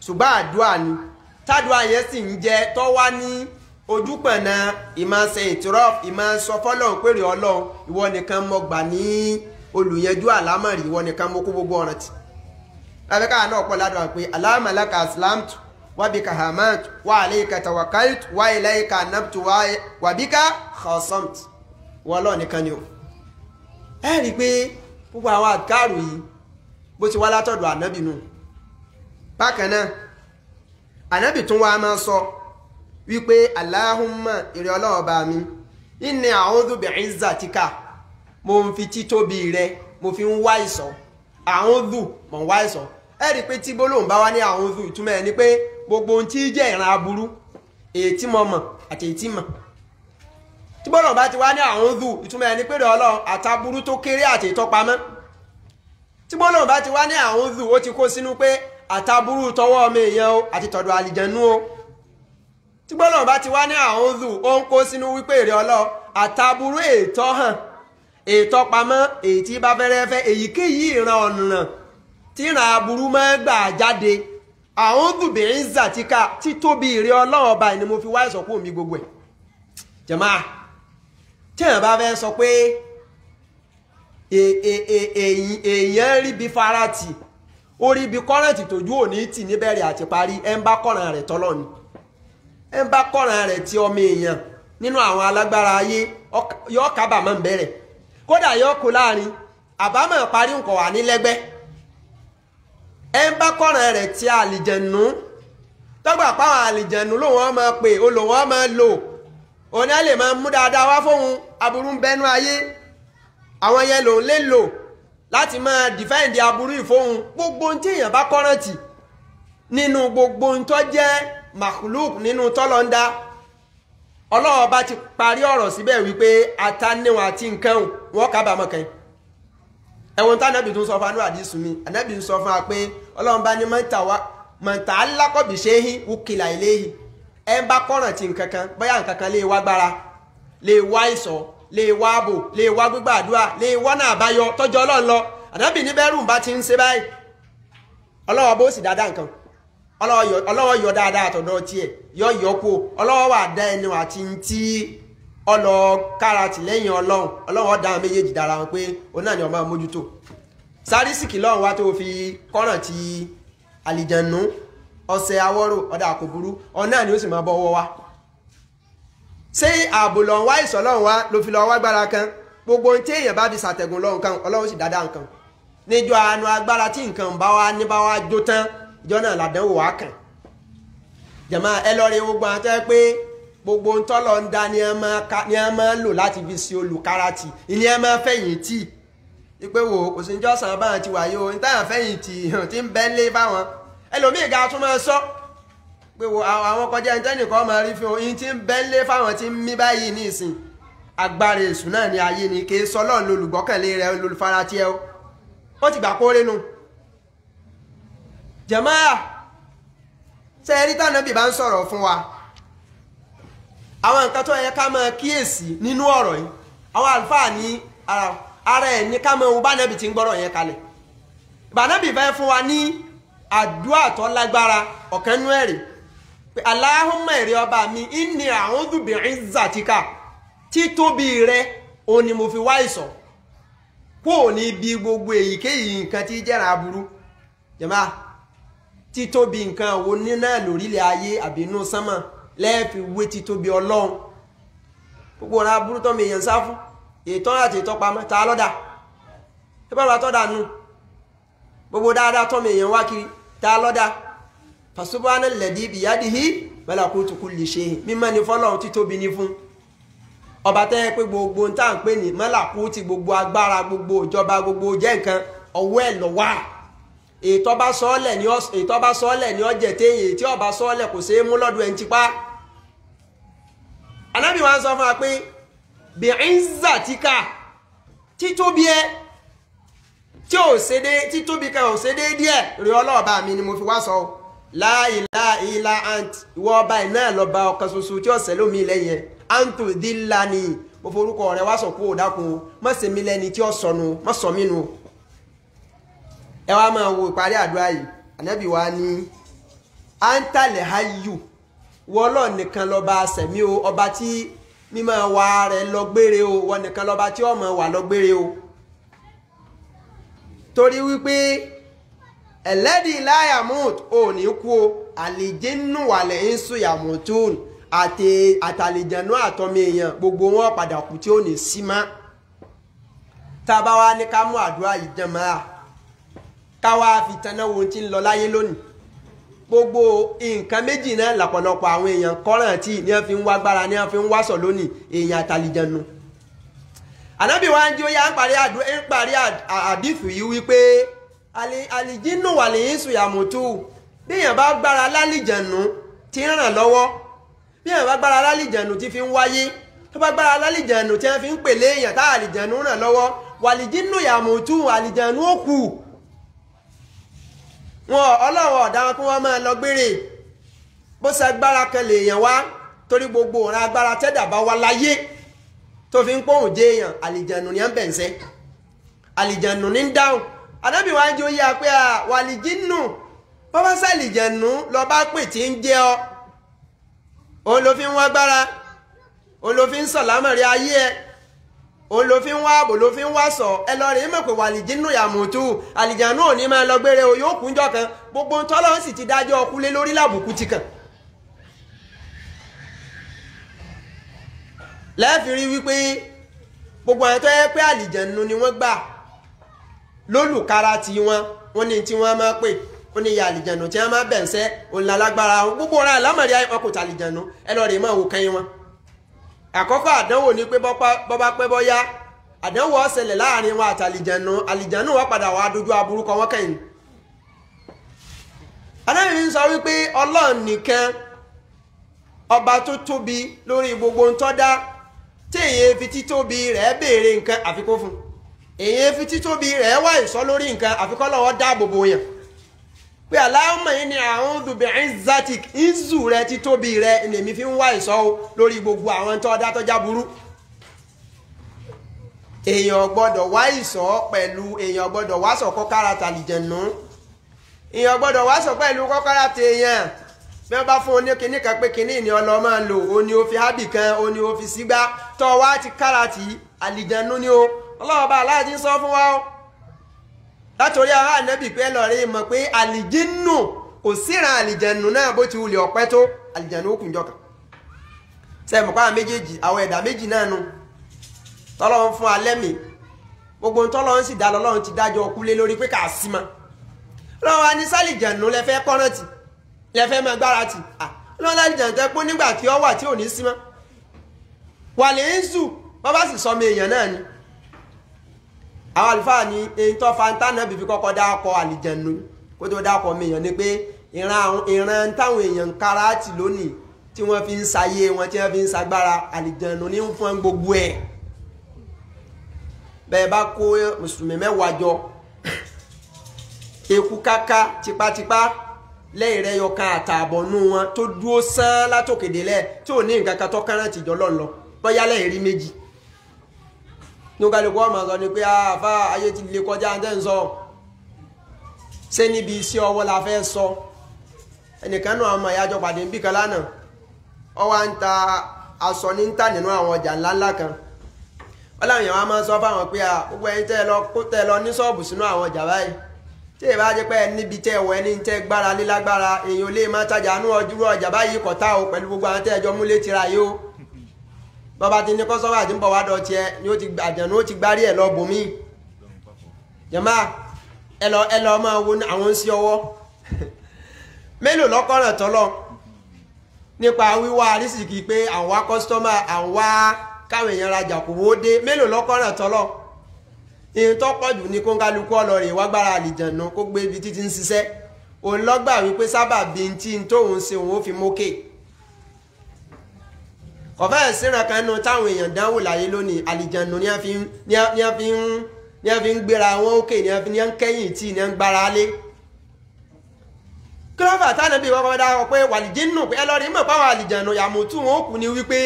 ṣùgbọ́n àdúrà ni tádùá yẹn sì ń jẹ tó wá ní ojúpọ̀nà ìmáṣe ìtìrọ́f ìmáṣọ fọlọ́run pèrè Ọlọ́run ìwọ nìkan mo gbà ní olùyẹjú àlámọ̀rí ìwọ nìkan mo kó gbogbo ọ̀ràn tì lábẹ́ká náà pọ̀ ládùn pé Allahumma laka aslamtu wa bika hamantu wa alayka tawakkaltu wa ilayka anabtu wa bika khasamtu wọ́n lọ́ọ̀ nìkan ni o. ẹ rí i pé gbogbo àwọn àkàrò yìí bó ti wá látọ̀dọ̀ ànábì nù. bákan náà ànábì tún wá máa sọ wípé Allahumma ìrẹ́ Ọlọ́run bá mi inni a'udhu bi'izzatika mo ń fi títóbi rẹ mo fi ń wá ìsọ̀ a'udhu mọ̀ ń wá ìsọ̀ ẹ rí i pé tí gbólóhùn bá wá ní a'udhu ìtumọ̀ ẹ̀ ni pé gbogbo ohun tí jẹ́ ìran aburú èyí tí mo mọ̀ àti èyí tí mọ̀ tí gbólóhùn bá ti wá ní a'udhu ìtumọ̀ ẹ̀ ni pé Ọlọ́run àtàbúrú tó kéré àti ìtọ́pamọ́ tí gbólóhùn bá ti wá ní a'udhu ó ti kó sínú pé àtàbúrú tọwọ́ ọmọ èèyàn o àti tọ̀dọ̀ àlìjẹnú o tí gbólóhùn bá ti wá ní a'udhu ó ń kó sínú wípé èrè Ọlọ́run àtàbúrú ètò hàn ètò pamọ́ èyí tí bá fẹ́rẹ́ fẹ́ èyíkéyìí ìran ọ̀nà tí ìran aburú máa gbà jáde a'udhu bi'izzatika títóbi ìrẹ́ Ọlọ́run ọba ni mo fi wá ìsọ̀kú mi gbogbo ẹ̀ jàmáà tí èèyàn bá fẹ́ sọ pé èèyàn rí bí farati ó rí bí kọ́rẹ́ǹtì tójú òní tì níbẹ̀rẹ̀ àti parí ẹ̀ ń bá kọ́ràn rẹ̀ tọ́lọ́ ni ẹ̀ ń bá kọ́ràn rẹ̀ tí ọmọ èèyàn nínú àwọn alágbára ayé yọ kábàámọ̀ ń bẹ̀rẹ̀ kódà yọ kó láàrin àbámọ̀ parí nǹkan wà ní lẹ́gbẹ́ ẹ̀ ń bá kọ́ràn rẹ̀ tí àlìjẹ̀nù tọ́gbà páwọn àlìjẹ̀nù lòun ọmọ pé olòun ọmọ lò òní ẹ̀ lè máa mú dáadáa wá fóun aburú ń bẹnu ayé àwọn yẹn lòun lè lò láti máa dìfẹ́ǹdì aburú ìfóhun gbogbo ohun tí èèyàn bá kọ́rántì nínú gbogbo ohun tó jẹ́ makhluk nínú tọ́lọ́ndá Ọlọ́run bá ti parí ọ̀rọ̀ síbẹ̀ wípé ataníwọn àti nǹkan wọn kábàámọ̀ kan ẹ̀wọ̀n tí anábì tún sọ fún anú àdìsù mi anábì tún sọ fún wa pé Ọlọ́run bá ní mọ̀ntà alákọ̀bì ṣe é wúkìlà iléyìí ẹ̀ ń bá kọ́rántì nǹkan kan bóyá nǹkan kan lè wá gbára lè wá ìsọ̀ lè wá ààbò lè wá gbígbà àdúrà lè wá náà àbáyọ tọ́jú Ọlọ́run lọ ànábì ní bẹ́rù bá ti ń ṣe báyìí Ọlọ́run bó sì dáadáa nǹkan Ọlọ́run yọ dáadáa àtọ̀dọ̀ tiẹ̀ yọ kú Ọlọ́run wà dá ẹni àti tí ọlọ káràtì lẹ́yìn Ọlọ́run dá méjèèjì dára wọn pé òun náà ni ọmọ mójútó sárísìkì lọ́run wá tó fi kọ́ràn ti àlìjẹ̀nù ọ̀sẹ̀ awọ́rò ọ̀dà àkóbúrú ọ̀nà ni ó sì máa bọ́ ọwọ́ wa ṣé ààbò lọ́n wá ìsọ̀ lọ́n wá ló fi lọ́ wá gbára kan gbogbo ohun tí èèyàn bá fi ṣàtẹ̀gùn lọ́hùn kan Ọlọ́run sì dáadáa nǹkan níjọ́ àánú agbára tí nǹkan bá wá ní bá wá jó tán ìjọ náà làdánwò wá kàn jàmá ẹ lọ rí gbogbo àwọn tẹ́ pé gbogbo ń tọ́lọ̀ ń dá ni ẹ máa lò láti fi ṣe olùkáratì ìní ẹ máa fẹ̀yìntì ìpé wo kò sí jọ́sàn báwọn ti wáyé o ní táwọn fẹ̀yìntì tí ń bẹ́ lé báwọn ẹlòmíì ga tún máa sọ pé wo àwọn kọjá ẹnitẹ́nìkan máa rí fi hàn yín tí ń bẹ́ lé fáwọn tí ń mí báyìí ní ìsìn agbára èṣù náà ní ayé ni kì í sọ lọ́ọ̀ lolùgbọ́kànlé rẹ olùfaratì ẹ ó ti gbà kórè nu jàmáà ṣe rí tànàbì bá ń sọ̀rọ̀ fún wa àwọn nǹkan tó yẹ ká máa kíyèsí nínú ọ̀rọ̀ yìí àwọn àlùfáà ní ara ẹ̀ ní ká máa wo bánàbì tí ń gbọ́rọ̀ yẹn kalẹ̀ bánàbì fẹ́ fún wa ní àdúrà tó lágbára ọ̀kan nú ẹ̀rì pé Allahumma èrè ọba mi inni a'udhu bi'izzatika títóbi rẹ òun ni mo fi wá ìsọ̀ kó ní bí gbogbo èyíkéyìí nǹkan tí jẹ́ra aburú jàmáà títóbi nǹkan wo ní náà lórílẹ̀ ayé àbínú sánmà lẹ́ẹ̀fi wé títóbi ọlọ́run gbogbo ọ̀nà aburú tọ́mọ èèyàn sá fún ètò àti ìtọ́pamọ́ ta lọ́dà tí bá wà tọ́dà nù gbogbo dáadáa tọ́mọ èèyàn wá kiri ta lọ́dà fasubhana alladhi biyadihi malakutu kulli shay mímọ́ ni fọ́lọ́run títóbi ní fún ọba tẹ́ pé gbogbo ń tà ń pè ní malakuti gbogbo agbára gbogbo ìjọba gbogbo jẹ́ nǹkan ọwọ́ ẹ̀ lọ́wọ́ ètò bá sọ́ọ̀lẹ̀ ní ọjẹ́ téyìn ètí ọba sọ́ọ̀lẹ̀ kò sí mú lọ́dún ẹni tipá anábì wa ń sọ fún wa pé bi'izzatika títóbi ẹ tí ò ṣe dé títóbi kan ò ṣe déédéé rí ọlọ́ọ̀bá mi ni mo fi wá sọ la ilaha illa ant ìwọ ọba ẹ̀ náà lọ́ba ọ̀kan ṣoṣo tí ọ̀sẹ̀ lómi lẹ́yìn ẹ̀ antu dillani mo forúkọ rẹ wá sọ kó o dákun o má ṣe mí lẹ́ni tí ó sọnù má sọ mí nù ẹ wá máa wo ìparí àdúrà yìí ànábì wa ní antalẹ̀ hayu wọ́lọ́ nìkan lọ́ba sẹ̀mí o ọba tí mímọ́ wa rẹ̀ lọ gbére o wọ́n nìkan lọ́ba tí ọmọ wà lọ gbére o torí wípé ẹlẹ́dì láyàmùt ò ní kú o àlìjínú wàlẹ̀ ń sùn yàmùtún àtàlìjẹ̀nú àtọ́mọ èèyàn gbogbo wọn padà kú tí ó ní sí má tá a bá wá ní ká mú àdúrà yìí jẹ́ máa káwá fi tanná wo tí ń lọ láyé lónìí gbogbo nǹkan méjì náà lọ́pọ̀lọpọ̀ àwọn èèyàn kọ́ràn tí ní wọ́n fi ń wá gbára ní wọ́n fi ń wásọ̀ lónìí èèyàn àtàlìjẹ̀nú ànábì wa ń jí ó yá ń parí àdìfù yìí wípé àlìjínú wà lè ń sùn yàmùtù bí èèyàn bá gbára lálìjẹ̀nú tí ń ràn lọ́wọ́ bí èèyàn bá gbára lálìjẹ̀nú tí fi ń wáyé tó bá gbára lálìjẹ̀nú tí wọ́n fi ń pèlé èèyàn tá àlìjẹ̀nú ràn lọ́wọ́ wàlìjínú yàmùtù àlìjẹ̀nú ó kù wọn ọlọ́wọ́ ọ̀dáwọn kí wọ́n máa lọ gbére bó ṣe agbára kan lè èèyàn wá torí gbogbo ọ̀ràn agbára tẹ́dà bá wá láyé tó fi ń pòhùn jẹ́ èèyàn àlìjẹ̀nù ní à ń bẹ̀ǹsẹ́ àlìjẹ̀nù ní ń dáhùn ànábì wá ń jó yá pé wàlìjínù bọ́bá sàlìjẹ̀nù lọ bá pè tí ń jẹ́ ọ òun ló fi ń wá gbára òun ló fi ń sọ̀ lámọ̀rí ayé ẹ òun ló fi ń wá ààbò ló fi ń wá sọ ẹ lọ rèé mọ̀ pé wàlìjínù yàmùtù àlìjẹ̀nù ò ní máa lọ gbére o yóò kúnjọ kan gbogbo ń tọ́lọ́ sì ti dájọ́ ọkúlé lórí làbùkù ti kàn lẹ́ẹ̀fì rí wípé gbogbo àwọn tó yẹ pé àlìjẹ̀nù ni wọ́n gbà lólùkára tí wọ́n ní tí wọ́n máa pè ó ní ìyá àlìjẹ̀nù tí wọ́n máa bẹ̀ǹsẹ́ òun lálágbára gbogbo ọ̀rọ̀ àlámọ̀rí wọn kò tà àlìjẹ̀nù ẹ lọ rèé mọ̀ wò kẹ́yìn wọn àkọ́kọ́ àdánwò ní pé bọ́bá pẹ́ bọ́yá àdánwò ó ṣẹlẹ̀ láàrin wọn àti àlìjẹ̀nù wọ́n padà wá dojú aburú kọ wọ́n kẹ́yìn anábì ń sọ wípé ọlọ́run nìkan ọba tó tóbi lórí gbogbo ń tọ́dá tí èyí fi títóbi rẹ̀ béèrè nǹkan àfikún fún èyí fi títóbi rẹ̀ wá ìsọ lórí nǹkan àfikún lọ́wọ́ dáàbò bò yàn pé Allahumma inni a'udhu bi'izzatik ìzù rẹ̀ títóbi rẹ̀ èmi fi ń wá ìsọ lórí gbogbo àwọn tọ́dá tọ́já burú èèyàn gbọ́dọ̀ wá ìsọ pẹ̀lú èèyàn gbọ́dọ̀ wá sọ kọ́kára tàlìjẹ̀nù èèyàn gbọ́dọ̀ wá sọ pẹ̀lú kọ́kára tèèyàn bí wọ́n bá fún oní kinní kan pé kinní ni ọlọ́ máa lò ó ní o fi hábì kan ó ní o fi sígbá tọ́ wá ti kára tì àlìjẹ̀nù ni o ọlọ́wọ́ bá aláàjí sọ fún wa ó látòrí àwọn ànábì pé lọ́ọ̀rẹ́ mọ̀ pé àlìjínù kò síran àlìjẹ̀nù náà bó ti wulẹ̀ ọ̀pẹ́ tó àlìjẹ̀nù ó kùnjọ kan sẹ́mọ̀ pàwọn méjèèjì àwọn ẹ̀dá méjì náà nu tọ́lọ́run fún alẹ́mì gbogbo tọ́lọ́run sì dá lọ́lọ́run ti dájọ́ ọkúlé lórí pé kà á sí ma lọ́wọ́ wa ní sálìjẹ̀nù lẹ́fẹ́ kọ́rántì lẹ́fẹ́ máa gbára tì ọlọ́run lálìjànú tó pé nígbà tí ó wà tí ò ní sí mọ́ wàlẹ̀ ń sù wọ́n bá sì sọmọ èèyàn náà ni àwọn àlùfáà ní èyí tó fanta náà bí fi kọ́kọ́ dákọ̀ àlìjànú kó tó dákọ̀ ọmọ èèyàn ni pé ìran táwọn èèyàn ń kára tì lónìí tí wọ́n fi ń sayé wọn tí wọ́n fi ń sagbára àlìjànú ní fún gbogbo ẹ̀ bẹ́ẹ̀ bá kó mùsùlùmí mẹ́wàá jọ eku káká tipátipá lẹ́yìn rẹ̀ yọkan àtààbọ̀ nú wọn tó dúró sán látòkèdélẹ̀ tí ò ní nǹkan kan tó kárán tìjọ́ lọ́nà bóyá lẹ́yìn rí méjì ní ó kálukú ọmọ sọ ni pé àfá ayé ti lè kọjá ẹ̀ ń sọ ṣé níbi iṣẹ́ ọwọ́ la fẹ́ sọ ẹnìkan náà ọmọ ìyájọ́ pàdé níbí kan lánàá ó wá ń ta aṣọ ní ń tà nínú àwọn ọjà ńláńlá kan wọ́n láwọn èèyàn wá máa ń sọ fáwọn pé gbogbo ẹ̀yin tẹ́ lọ ní ṣọ́ọ̀bù sínú àwọn ọjà báyìí tí èèyàn bá jẹ́ pé níbi tẹ́ ẹ̀wọ̀ ẹni tẹ́ gbára lé lágbára èèyàn lè má tajà nú ọjà báyìí kọ̀tá o pẹ̀lú gbogbo àwọn tẹ́ ẹjọ́ múlé tira yìí o bọ́ba ti ní kọ́sọ́mà tí ń bọ̀ wá dọ̀tí ẹ ni àjànú ó ti gbárí ẹ̀ lọ bòmí jàmá ẹ lọ máa wo àwọn ń sí ọwọ́ mélòó lọ́kọ́ràn tọ́lọ́ nípa wíwá arísìkì pé àwa kọ́sítọ́mà àwa káwọn èèyàn rajà kò wó dé mélòó lọ́kọ́ràn tọ́lọ́ ìyẹn tó pọ̀ jù ní kóńkálukú ọlọ́rẹ̀ ìwágbára àlìjànú kó gbé ibi títí ń ṣiṣẹ́ òun lọ́gbà wípé sábà bí n tí n tóun ṣe òun ó fi mókè ọ̀fẹ́ ìsìnràn kan nù táwọn èèyàn dánwò láyé lónìí àlìjànú ní a fi ń gbéra wọn òkè ní a fi ń kẹ́yìn tí ní a ń gbára lé kílọ́fà tánàbí wọ́n kọ́ dáwọ́ pé wàlìjínù pé ẹlọ́rí mọ̀ páwọn àlìjànú yàmùtú wọn ó kù ní wípé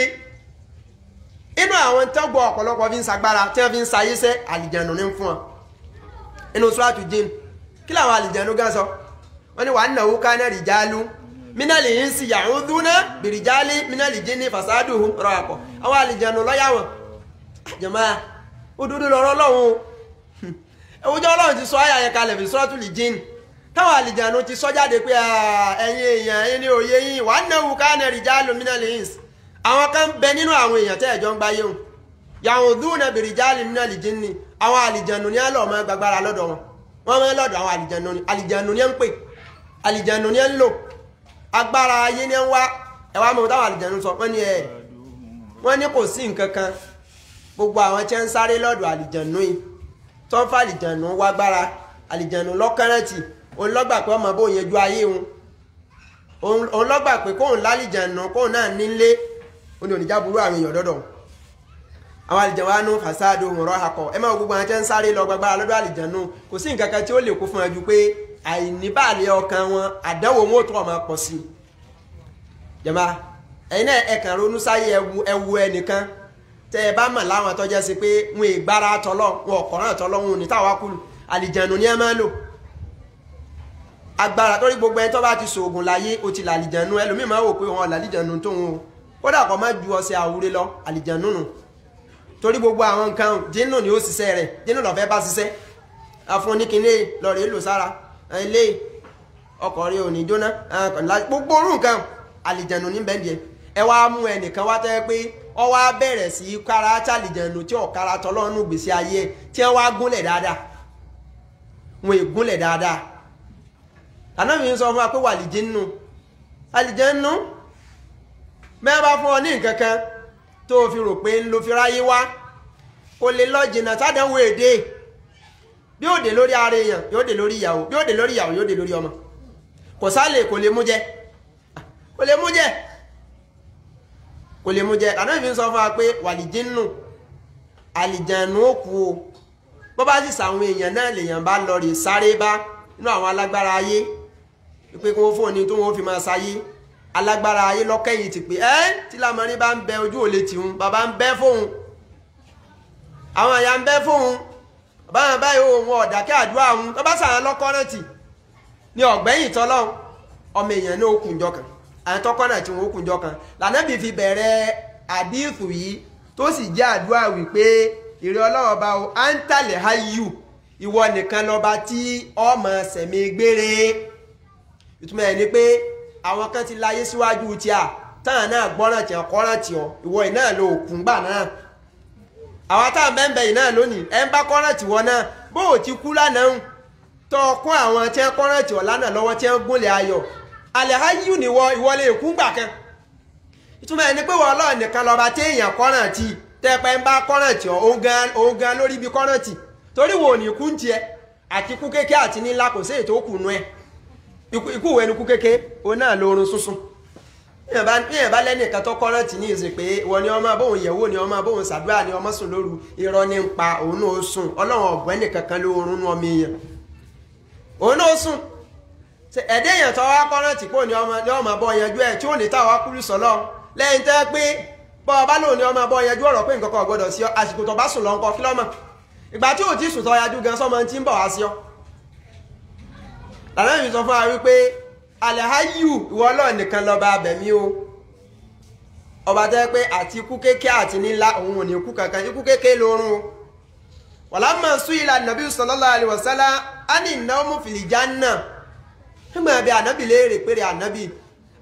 inú àwọn tọ́gbọ̀ ọ̀pọ̀lọpọ̀ fi ń sagbára tí wọ́n fi ń sayéṣẹ́ àlìjànú ní fún wọn inú suratu jinn kí làwọn àlìjànú gán sọ wọ́n ní wà ń nàwó kánà rìjálú minali insi ya'uduna birijali minali jinni fasaduhum raqo àwọn àlìjànú lọ́yà wọn jàmáà òdodo lọ́rọ̀ lọ́hùn ẹ̀wùjọ́ ọlọ́run ti sọ àyà yẹn kalẹ̀ fi suratul jinn táwọn àlìjànú ti sọ jáde pé ẹ̀yin èèyàn ẹ̀yin ní òye yín wà ń nàwó kánà rìjálú minali insi àwọn kan bẹ nínú àwọn èèyàn tẹ́ ẹ̀jọ́ ń gbáyé hùn ya'uduna birijali minali jinni àwọn àlìjànú ní àlọ́ ọmọ gbàgbára lọ́dọ̀ wọn máa ń lọ́dọ̀ àwọn àlìjànú ní ń pè àlìjànú ní ń lò agbára ayé ní ń wá ẹwà mọ̀ táwọn àlìjànú sọ wọ́n ní kò sí nǹkan kan gbogbo àwọn tí ń sáré lọ́dọ̀ àlìjànú yìí tó ń fa àlìjànú wá gbára àlìjànú lọ́kànrẹ́tì òun lọ́gbà pé ọmọ bó yẹn ju ayé òun lọ́gbà pé kóun lálìjànú kóun náà nílé òun ní oníjà burú àwọn èèyàn dọ́dọ̀ àwọn àlìjànú wa nú fàṣádù òun rọ́ akọ ẹ máa gbogbo àwọn tí ń sáré lọ gbàgbára lọ́dọ̀ àlìjànú kò sí nǹkan kan tí ó lè kó fún ẹ ju pé àìníbàlẹ̀ ọkàn wọn àdánwò wọn ò tó ọmọ pọ̀ sí jàmá ẹ̀yin náà ẹ kàn ronú sáyé ẹwu ẹnìkan tẹ ẹ bá mọ̀ láwọn tọ́jẹ́ sí pé wọn ìgbára tọlọ́ wọn ọ̀kọ̀ràn tọlọ́ wọn ò ní táwa kúlù àlìjànú ni ẹ máa ń lò agbára torí gbogbo ẹni tó bá ti ṣoògùn láyé o ti làlìjànú ẹlòmíì máa wò pé wọn làlìjànú tó wọn o kódà kó má ju ọṣẹ àwúrẹ́ lọ àlìjànú nù torí gbogbo àwọn nǹkan jínù ni ó ṣiṣẹ́ rẹ̀ jínù ló fẹ́ bá ṣiṣẹ́ afún oníkíní lọ́ọ̀rẹ́ lò sára ilé ọkọ̀ rí òní jóná gbogbo orú nǹkan àlìjànú ní bẹ́ẹ̀ díẹ̀ ẹ wá mú ẹnìkan wá tẹ́ pé ọ wá bẹ̀rẹ̀ sí kára àlìjànú tí ọ̀kára tọ́lọ́nù gbèsè ayé tí wọ́n wá gúnlẹ̀ dáadáa wọn ègúnlẹ̀ dáadáa ànábì ń sọ fún wa pé àlìjànú bẹ́ẹ̀ bá fún ọ ní nǹkan kan tó fi rò pé ń lo fi ráyé wá kò lè lọ jìnnà sádánwò èdè bí ó dé lórí ara èèyàn yóò dé lórí ìyàwó bí ó dé lórí ìyàwó yóò dé lórí ọmọ kò sálè kò lè mú jẹ ànábì ń sọ fún wa pé wàlìjínù àlìjànú òkú o bó bá sì sàwọn èèyàn náà lèèyàn bá lọ rè sáré bá inú àwọn alágbára ayé pé kí wọ́n fún òní tó wọ́n fi máa sáyé alágbára ayé lọ́kẹ́yìn ti pé tí lámọ́rí bá ń bẹ ojú òlé tìhun bàbá ń bẹ fóun àwọn àyà ń bẹ fóun báwọn báyìí ohun ọ̀dàkẹ́ àdúrà ohun tó bá sàrán lọ́kọ́rẹ́tì ní ọ̀gbẹ́yìn tọ́lọ́run ọmọ èèyàn ní okùnjọ kan àwọn tọ́kọ́rẹ́ tí wọ́n okùnjọ kan lànàbì fi bẹ̀rẹ̀ àdíìsù yìí tó sì jẹ́ àdúrà wípé ìrẹ́ Ọlọ́run bá o à ń tàlẹ̀ háyù ìwọ nìkan lọ́ba tí ọmọ sẹ̀mí gbére ìtumọ̀ ẹ̀ ni pé àwọn kan ti láyé síwájú tí a táwọn náà gbọ́ràn tí wọn kọ́ràn tí ọ ìwọ ì náà lo òkun gbà náà àwọn táwọn bẹ́ẹ̀ yìí náà lónìí ẹ ń bá kọ́ràn tí wọn náà bó o ti kú lánàá tó kún àwọn tí wọn kọ́ràn tí wọn lánàá lọ́wọ́ tí wọn gúnlẹ̀ ayọ̀ alẹ́háyù ni ìwọlé ìkú gbà kan ìtumọ̀ ẹni pé wọ́n Ọlọ́run nìkan lọ́ba tí èèyàn kọ́ràn tí tẹ́pẹ́ ń bá kọ́ràn tí òun gan lórí ibi kọ́ràn tí torí wo ní ikú ń tiẹ̀ àti ikú kékeré àti nílá kò sí ètò òkùnú ẹ̀ ikú ìwé ni ikú kékeré òun náà lórun súnsún ìyẹn bá lẹ́nìkan tó kọ́ràn tí ní ìsìn pé wọ́n ní ọmọ bóun yẹ̀wò ní ọmọ bóun ṣàdúrà ní ọmọ sùn lóru irọ́ ní ń pa òun náà sùn Ọlọ́run ọ̀gbọ́n nìkankan lórun nú ọmọ èèyàn òun náà sùn ẹ̀dẹ́ èèyàn tó wá kọ́ràn tí kò ní ọmọ bọ́ yanjú ẹ̀ tí ó ní táwa kúrú sọ́lọ́ lẹ́yìn tẹ́ pé bọ́ ọba lòun ní ọmọ bọ́ yanjú ọ̀rọ̀ pé nǹkan kan gbọ́dọ̀ sí ọ àsìkò tó bá sùn lọ ńkọ́ kílọ́mọ̀ ìgbà tí ò tí sùn tó yanjú gan sọ́mọ tí ń bọ̀ wá sí ọ. lànà mi sọ fún wa wípé alẹ́háyù ìwọ Ọlọ́run nìkan lọ́ba abẹ̀mí o ọba tẹ́ pé àti ikú kéké àti nílá òun ò ní ikú kankan ikú kéké lórun o. walamma su'ila an-nabiy sallallahu alaihi wasallam ani an-nawmu fil jannah nígbà bí ànábì léèrè pé ànábì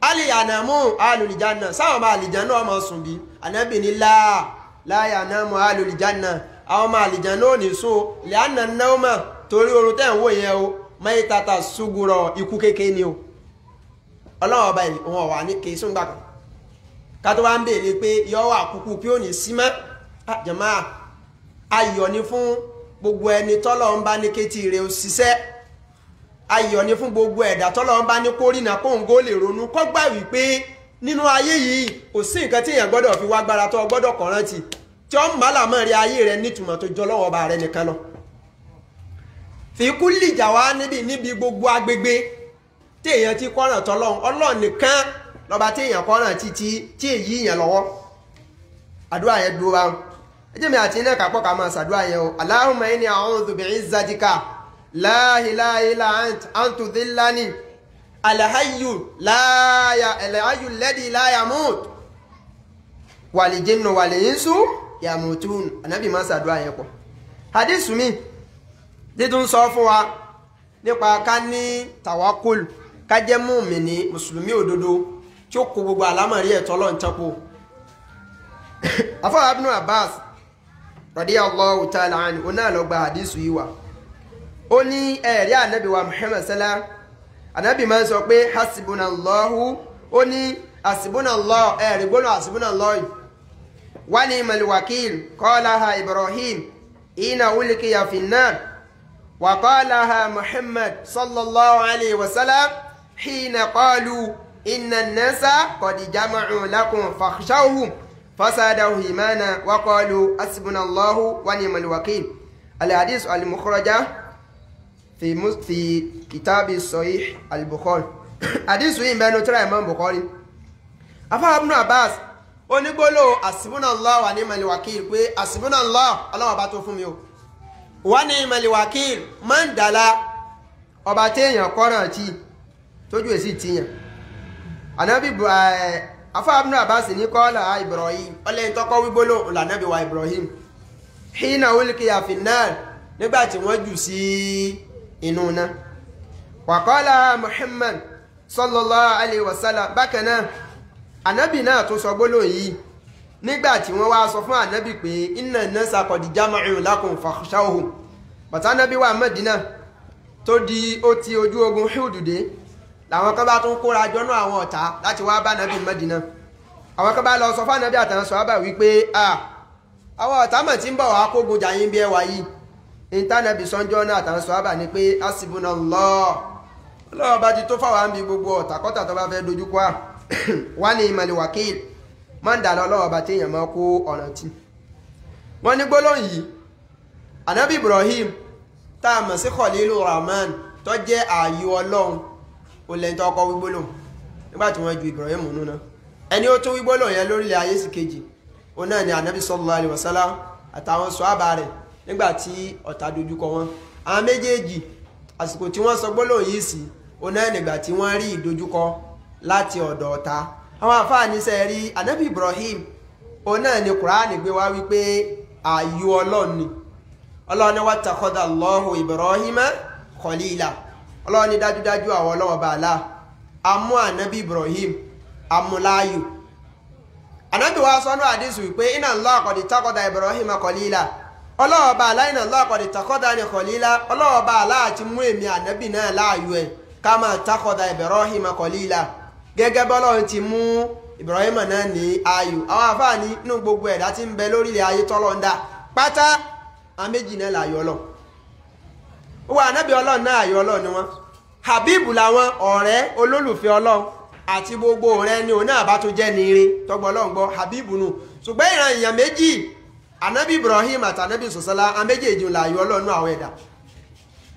alìyànàmú alùlìjánà sáwọn ọmọ àlìjánà ọmọ sùn bí ànábì ní láyànàmú alùlìjánà àwọn ọmọ àlìjánà ò ní sùn lẹ́ànà náà torí oorun tẹ́ ń wò yẹn o mẹ́tàtà ṣúgùrọ̀ ikú kékeré ni o Ọlọ́run ọba yìí wọn wà ní kèé sùn gbà kan ká tó wá ń béèrè pé yọ wà kúkú pé ó ní sí mọ́ jàmá ayọ̀ ni fún gbogbo ẹni tọ́lọ́ ń bá ní kétì rẹ̀ ó ṣiṣẹ́ ayọ̀ ni fún gbogbo ẹ̀dá tọ́lọ́run bá ní kórìnà kóńgó lè ronú kó gbà wípé nínú ayé yìí kò sí nǹkan tí èèyàn gbọ́dọ̀ fi wá gbára tó gbọ́dọ̀ kọ̀rántì tí ó ń málàmọ́ rí ayé rẹ nítumọ̀ tó jọ lọ́wọ́ ọba rẹ nìkan lọ. fi kulli jawanibi níbi gbogbo agbègbè tí èèyàn ti kọ́ràn tọ́lọ́run Ọlọ́run nìkan lọ́ba tí èèyàn kọ́ràn títí tí èyí yẹn lọ́wọ́. àdúrà yẹn dúró wa ẹ jẹ́ mi àti iná kápọ̀ ká máa ṣàdúrà yẹn o Allahumma inni a'udhu bi'izzatika لا إله إلا أنت ذلني الحي الحي الذي لا يموت والجن والإنس يموتون Ànábì máa ṣàdúrà yẹn pọ̀ hadith mi dídún sọ fún wa nípa ká ní tawakul ká jẹ́ mùmínì mùsùlùmí òdodo tí ó kó gbogbo àlámọ̀rí ẹ̀tọ́ Ọlọ́run tẹ́kù afọ́ Ibn Abbas radiyallahu ta'ala anhu ó náà lọ gba hadith yìí wá ó ní ẹ̀rí ànábì wa Muhammad sallam ànábì máa ń sọ pé hasibunallahu ó ní hasibunallahu ẹ̀rí gbóná hasibunallahu wa ni'mal wakil qalaha Ibrahim ina ulqiya finnar wa qalaha Muhammad sallallahu alayhi wa sallam hina qalu inna an-nasa qad jama'u lakum fakhshawhum fasadahu imana wa qalu hasibunallahu wa ni'mal wakil al-hadith al-mukhraja في كتاب الصحيح البخاري حديث yìí bẹ́ẹ̀ ní tírà Imam Bukhari afa Ibn Abbas onígbóló hasbunallahu wa ni'mal wakil pé hasbunallahu Ọlọ́run bá tó fún mi o wa ni'mal wakil máa ń dàlá ọba téèyàn kọ́ràn tí tójú èsì tíyàn ànábì afa Ibn Abbas ní qala Ibrahim ọlẹ́yìn tọ́kọ́ wígbóló ọ̀lànábì wa Ibrahim hina ulqiya finnar nígbàtí wọ́n jù sí inú náà wàkọ́lá Muhammad sallallahu alaihi wasallam bákan náà ànábì náà tó sọ gbólóhùn yìí nígbàtí wọ́n wá sọ fún ànábì pé inna an-nasa qad jama'u lakum fakhshawhum bàtà ànábì wà Mẹ́dínà tó di ó ti ojú ogun Uhud dé làwọn kan bá tún kóra jọ́nà àwọn ọ̀tá láti wá bá ànábì Mẹ́dínà àwọn kan bá lọ sọ fún ànábì àtàwọn sàhábà wípé àwọn ọ̀tá mọ̀ tí ń bọ̀ wá kógun jà yín bí ẹwà yìí ìntánẹ́bì sọ́njọ́ náà àtàwọn sọ́ábà ní pé hasbunallah Ọlọ́run bá ti tó fáwọn àmì gbogbo ọ̀tàkọ́tà tó bá fẹ́ dojúkọ wà ní ni'mal wakil máa ń dà lọ Ọlọ́run bá tí èèyàn máa kó ọ̀nà tí wọ́n ní gbólóhùn yìí ànábì Ibrahim tá a mọ̀ sí Khalilur Rahman tó jẹ́ ààyò Ọlọ́run ó lẹ́yìn tó kọ́ wígbólóhùn nígbà tí wọ́n ju Ibrahim nù náà ẹni ó tún wígbólóhùn yẹn lórílẹ̀ ayé sí kejì ó náà ni ànábì sallallahu alaihi wasallam àtàwọn sọ́ábà rẹ̀ nígbàtí ọ̀tá dojúkọ wọn àwọn méjèèjì àsìkò tí wọ́n sọ gbólóhùn yìí sí ó náà nígbà tí wọ́n rí ìdojúkọ láti ọ̀dọ̀ ọ̀tá àwọn àfáà níṣẹ́ rí ànábì Ibrahim ó náà ní Kùránì gbé wá wípé ààyò Ọlọ́run ni Ọlọ́run ní wattakhadha Allahu Ibrahima khalila Ọlọ́run ní dájúdájú àwọn Ọlọ́run bá àlá amú ànábì Ibrahim amúláyò ànábì wa sọ́nà àdísù wípé inna Allaha qad ittakhadha Ibrahima khalila ọlọ́ọ̀bá aláìnà lọ́ọ̀kọ̀dì takọ́dá ní kọ̀lílá ọlọ́ọ̀bá aláàtí mú èmì ànábì náà láàyò ẹ̀ kama takhadha Ibrahim khalila gẹ́gẹ́ bọ́lọ́run ti mú Ibrahim náà ní ayò àwọn àfáàní inú gbogbo ẹ̀dá tí ń bẹ lórílẹ̀ ayé tọ́lọ́ ń dá pátá àwọn méjì náà láyọ̀ ọlọ́ ó wà ànábì ọlọ́run náà ayọ̀ ọlọ́run ni wọ́n habibu làwọn ọ̀rẹ́ olólùfẹ́ ọlọ́run àti gbogbo ọ̀rẹ́ ni òun náà bá tó jẹ́ ní ire tọ́gbọ́ ọlọ́run gbọ́ habibu nù ṣùgbọ́n ìran èèyàn méjì ànábì Ibrahim àti ànábì sọ̀sọ́lá àwọn méjèèjì láyọ̀ ọlọ́run àwọn ẹ̀dá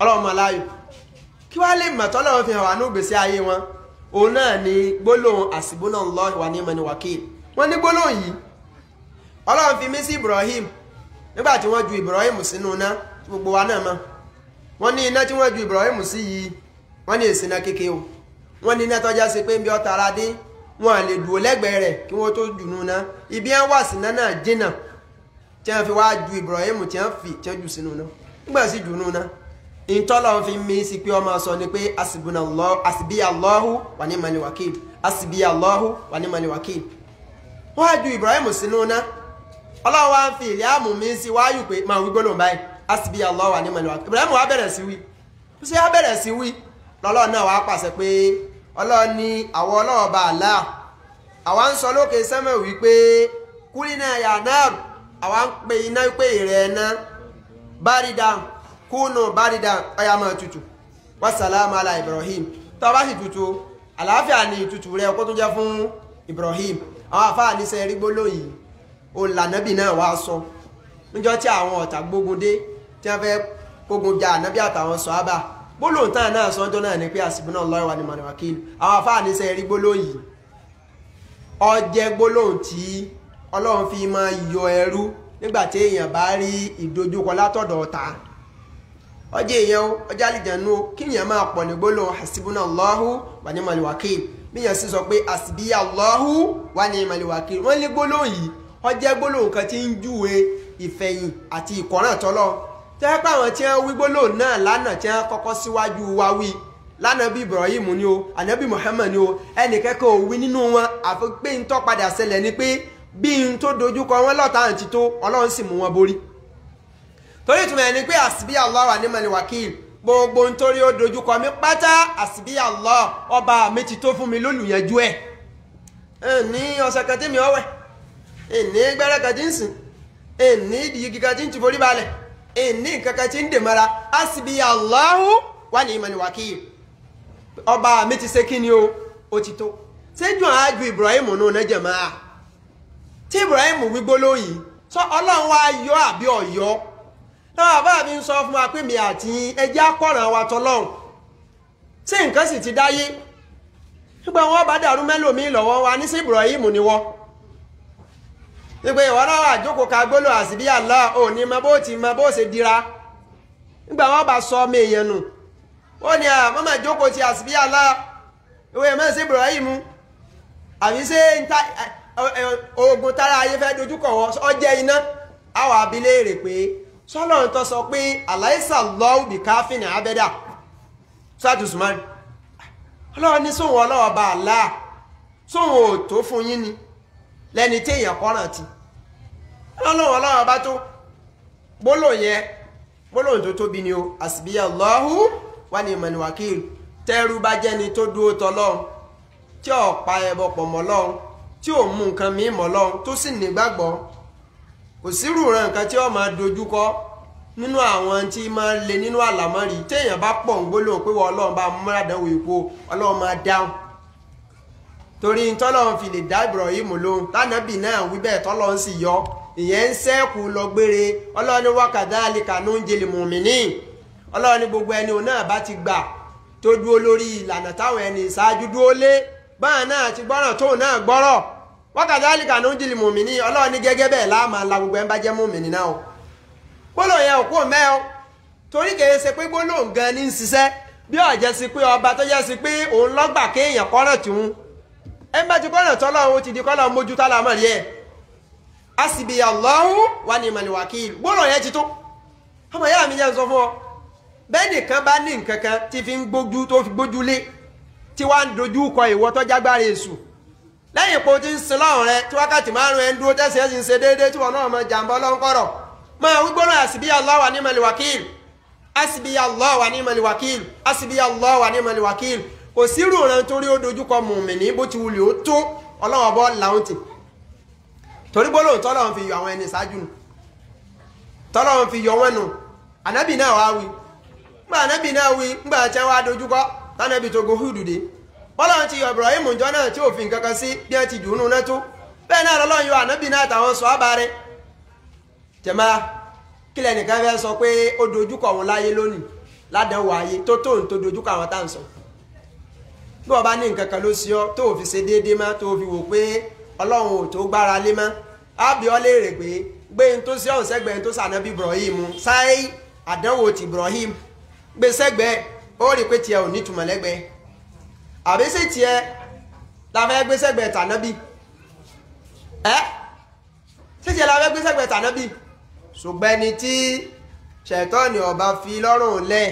ọlọ́run mọ̀ láyò kí wá lè mọ̀ tọ́lọ́run fi hàn wá ní ìgbésí ayé wọn òun náà ni gbólóhùn hasbunallahu wa ni'mal wakil wọ́n ní gbólóhùn yìí ọlọ́run fi mí sí Ibrahim nígbà tí wọ́n ju Ibrahim sínú iná gbogbo wa náà mọ̀ wọ́n ní iná tí wọ́n ju Ibrahim sí yìí wọ́n ní ìsìnà kéke o wọ́n ní iná tọ́já sí pé ń bí ọ̀tá ara dé wọ́n lè dùn lẹ́gbẹ̀ẹ́ rẹ̀ kí wọ́n tó jùnú iná ibi ẹ̀ wà sínú náà jìnnà tí wọ́n fi wá ju Ibrahim tí wọ́n jù sínú iná nígbà sí jùnú iná ìtọ́lọ̀ fi mí sí pé ọmọ sọ ni pé asibiyallahu wa ni'mal wakil asibiyallahu wa ni'mal wakil wọ́n á ju Ibrahim sínú iná ọlọ́run wá ń fi ilé àmú mi sí wáyù pé máa wí gbólóhùn báyìí asibiyallahu wa ni'mal wakil Ibrahim wá bẹ̀rẹ̀ sí wí ó sì á bẹ̀rẹ̀ sí wí lọ́lọ́run náà wá pàṣẹ pé ọlọ́run ní àwọn ọlọ́run bá àlá àwa ń sọ lókè sẹ́mẹ̀ wípé kúrínà yanar àwa ń pe iná pé ìrẹ̀ ẹ̀ná bárìdá kúnù bárìdá ọya máa tutù wàsálàmù alá Ibrahim tó bá sì tutù àlàáfíà ní ìtutù rẹ̀ kó tó jẹ́ fún Ibrahim àwọn àfáà ní sẹ́ rí gbólóyìn òun lànàbì náà wá sọ níjọ́ tí àwọn ọ̀tá gbógun dé tí wọ́n fẹ́ gbógun ja ànábì àtàwọn sàhábà gbólóhùn tán náà sọ́jọ́ náà ní pé hasbunallahu wa ni'mal wakil àwọn àfáà ní sẹ́ rí gbólóyìn ó jẹ́ gbólóhùn tí Ọlọ́run fi máa yọ ẹrú nígbà tí èèyàn bá rí ìdojúkọ látọ̀dọ̀ ọ̀tá ọjọ́ èèyàn ọjọ́ àlìjànú kí èèyàn máa pọ̀ ní gbólóhùn hasbunallahu wa ni'mal wakil bí èèyàn sì sọ pé hasbiyallahu wa ni'mal wakil wọ́n ní gbólóhùn yìí ó jẹ́ gbólóhùn kan tí ń júwe ìfẹ̀yìn àti ìkọ̀ràn tọ́lọ́ tẹ́ pé àwọn tí wọ́n wí gbólóhùn náà lánàá tí wọ́n kọ́kọ́ síwájú wa wí lánàá bí Ibrahim ni o ànábì Muhammad ni o ẹnìkẹ́kọ̀ọ́ ò wí nínú wọn àfi pé ń tó padà ṣẹlẹ̀ ni pé bí n tó dojúkọ wọn lọ́ta àti tó Ọlọ́run sì mú wọn borí torí ìtumọ̀ ẹni pé hasbiyallahu wa ni'mal wakil gbogbo nítorí ó dojúkọ mi pátá hasbiyallahu ọba mi ti tó fún mi lólùyànjú ẹ̀ ní ọ̀sẹ̀ kan tí mi ọ̀wẹ̀ ní gbẹ́rẹ́ kan tí ń sìn ní ìdíyí kan tí ń ti forí balẹ̀ ní nǹkan kan tí ń dè mara hasbiyallahu wa ni'mal wakil ọba mi ti ṣe kí ni ó ti tó ṣéjú àájú Ibrahim nù nẹ́jẹ̀ máa tí Ibrahim wí gbólóyìn sọ Ọlọ́run wá yọ àbí ọ̀yọ́ náà bàbá mi ń sọ fún wa pé mi àti ẹjẹ́ akọ̀ràn wa tọ́lọ́run tí nǹkan sì ti dáyé nígbà wọn bá dàrú mẹ́lòmíì lọ́wọ́ wa ní sí Ibrahim ni wọ́n nígbà ìwọ náà wà jókòó ka gbólò àsìbí Allah ò ní mọ bó ti mọ bó ṣe dira nígbà wọn bá sọ ọmọ èèyàn nù ó ní mọ́mọ́ jókòó ti àsìbí Allah ìwé mọ́ sí Ibrahim àbí ṣe ogun tára ayé fẹ́ dojúkọ̀ wọ́n ọjẹ́ iná àwọn abilé rè pé sọ́lọ́run tó sọ pé aláìsà lọ́wọ́ bí káfíìn abẹ́dà sáàtù sùmárì Ọlọ́run ní sóhun Ọlọ́run bá àlá sóhun ò tó fún yín ni lẹ́ni tí èèyàn kọ́ràn ti Ọlọ́run bá tó gbólóhùn tó tóbi ni o hasbiyallahu wa ni'mal wakil tẹ́rù bá jẹ́ni tó dúró tọ́lọ́run tí ó pa ẹbọ pọ̀ mọ́ Ọlọ́run tí ò mú nǹkan mí mọ́ Ọlọ́run tó sì nígbàgbọ́ kò sírù rẹ̀ nǹkan tí ó máa dojúkọ nínú àwọn tí máa lè nínú àlámọ́rí téèyàn bá pọ̀ ń gbólóhùn pé wọ́n Ọlọ́run bá múradánwò ipò Ọlọ́run máa dáhùn torí tọ́lọ́run fi lè dá Ibrahim lóhùn tánàbì náà wí bẹ́ẹ̀ tọ́lọ́run sì yọ ìyẹn ń sẹ́kù lọ gbére Ọlọ́run ní wa kadhalika nunjil mu'minin Ọlọ́run ní gbogbo ẹni òun náà bá ti gbà tó dúró lórí ìlànà táwọn ẹni ìṣáájú dúró lé báà náà ti gbọ́ràn tóun náà gbọ́rọ̀ wa kadhalika nunjil mu'minin Ọlọ́run ní gẹ́gẹ́ bẹ́ẹ̀ láàmà la gbogbo ẹni bá jẹ́ mùmìnì náà o gbólóhùn yẹn òkú mẹ́ o torí kìí ṣe pé gbólóhùn gan ní ń ṣiṣẹ́ bí ọ̀jẹ̀ sí pé ọba tó jẹ́ sí pé òun lọ́gbà kéèyàn kọ́ràn tún ẹ bá ti kọ́ràn tọ́lọ́run ó ti di kọ́lọ́ mójú tálà mọ́ rí ẹ̀ hasbiyallahu wa ni'mal wakil gbólóhùn yẹn ti tó ọmọ ìyá mi jẹ́ sọ fún ọ bẹ́ẹ̀ nìkan bá ní nǹkan kan tí fi ń gbójú tó fi gbójú lé tí wàá ń dojú kọ ìwọ tó jágbára èṣù lẹ́yìn ipò tí ń sin lọ́rùn rẹ tí wákàtí márùn ẹ̀ ń dúró tẹ́sí ẹ̀ sì ń ṣe déédéé tí wọn náà mọ jàǹbá ọlọ́run kọ̀rọ̀ máa wí gbólóhùn hasbiyallahu wa ni'mal wakil asbiyallahu wa ni'mal wakil asbiyallahu wa ni'mal wakil kò sí rúran torí ó dojúkọ mùmínì bó ti wulẹ̀ ó tó ọlọ́wọ́ bọ́ làwọn tì torí gbólóhùn tọ́lọ́run fi yọ àwọn ẹni ṣáájú nù tọ́lọ́run fi yọ wọ́n nù ànábì náà wá wí ngbà ànábì náà wí ngbà tí wọ́n á dojúkọ tánàbì tó gun húdù dé bọ́lọ́run ti yọ Ibrahim ǹjọ́ náà tí òfin kankan sí bí wọ́n ti dùn ún náà tó bẹ́ẹ̀ náà lọ́lọ́run yọ ànábì náà àtàwọn sàhábà rẹ̀ jẹ̀má kílẹ̀ nìkan fẹ́ sọ pé ó dojúkọ òun láyé lónìí ládàáwò ayé tó tóun tó dojúkọ àwọn tá à ń sọ bí wọ́n bá ní nǹkan kan ló sí ọ tó fi ṣe déédéé má tó fi wò pé ọlọ́run ò tó gbára lé má ábí ọ léèrè pé gbé n tó sí ọ̀hún sẹ́gbẹ̀ẹ́ tó sànábì Ibrahim sáyé àdánwò ti Ibrahim gbé sẹ́gbẹ̀ẹ́ ó rí pé tiẹ̀ ò ní túmọ̀ lẹ́gbẹ̀ẹ́ àbí sí tiẹ̀ la fẹ́ gbé sẹ́gbẹ̀ẹ́ tànábì sí tiẹ̀ la fẹ́ gbé sẹ́gbẹ̀ẹ́ tànábì ṣùgbọ́n ẹni tí ṣẹ̀tọ́ọ̀nì ọba fi lọ́rùn lẹ̀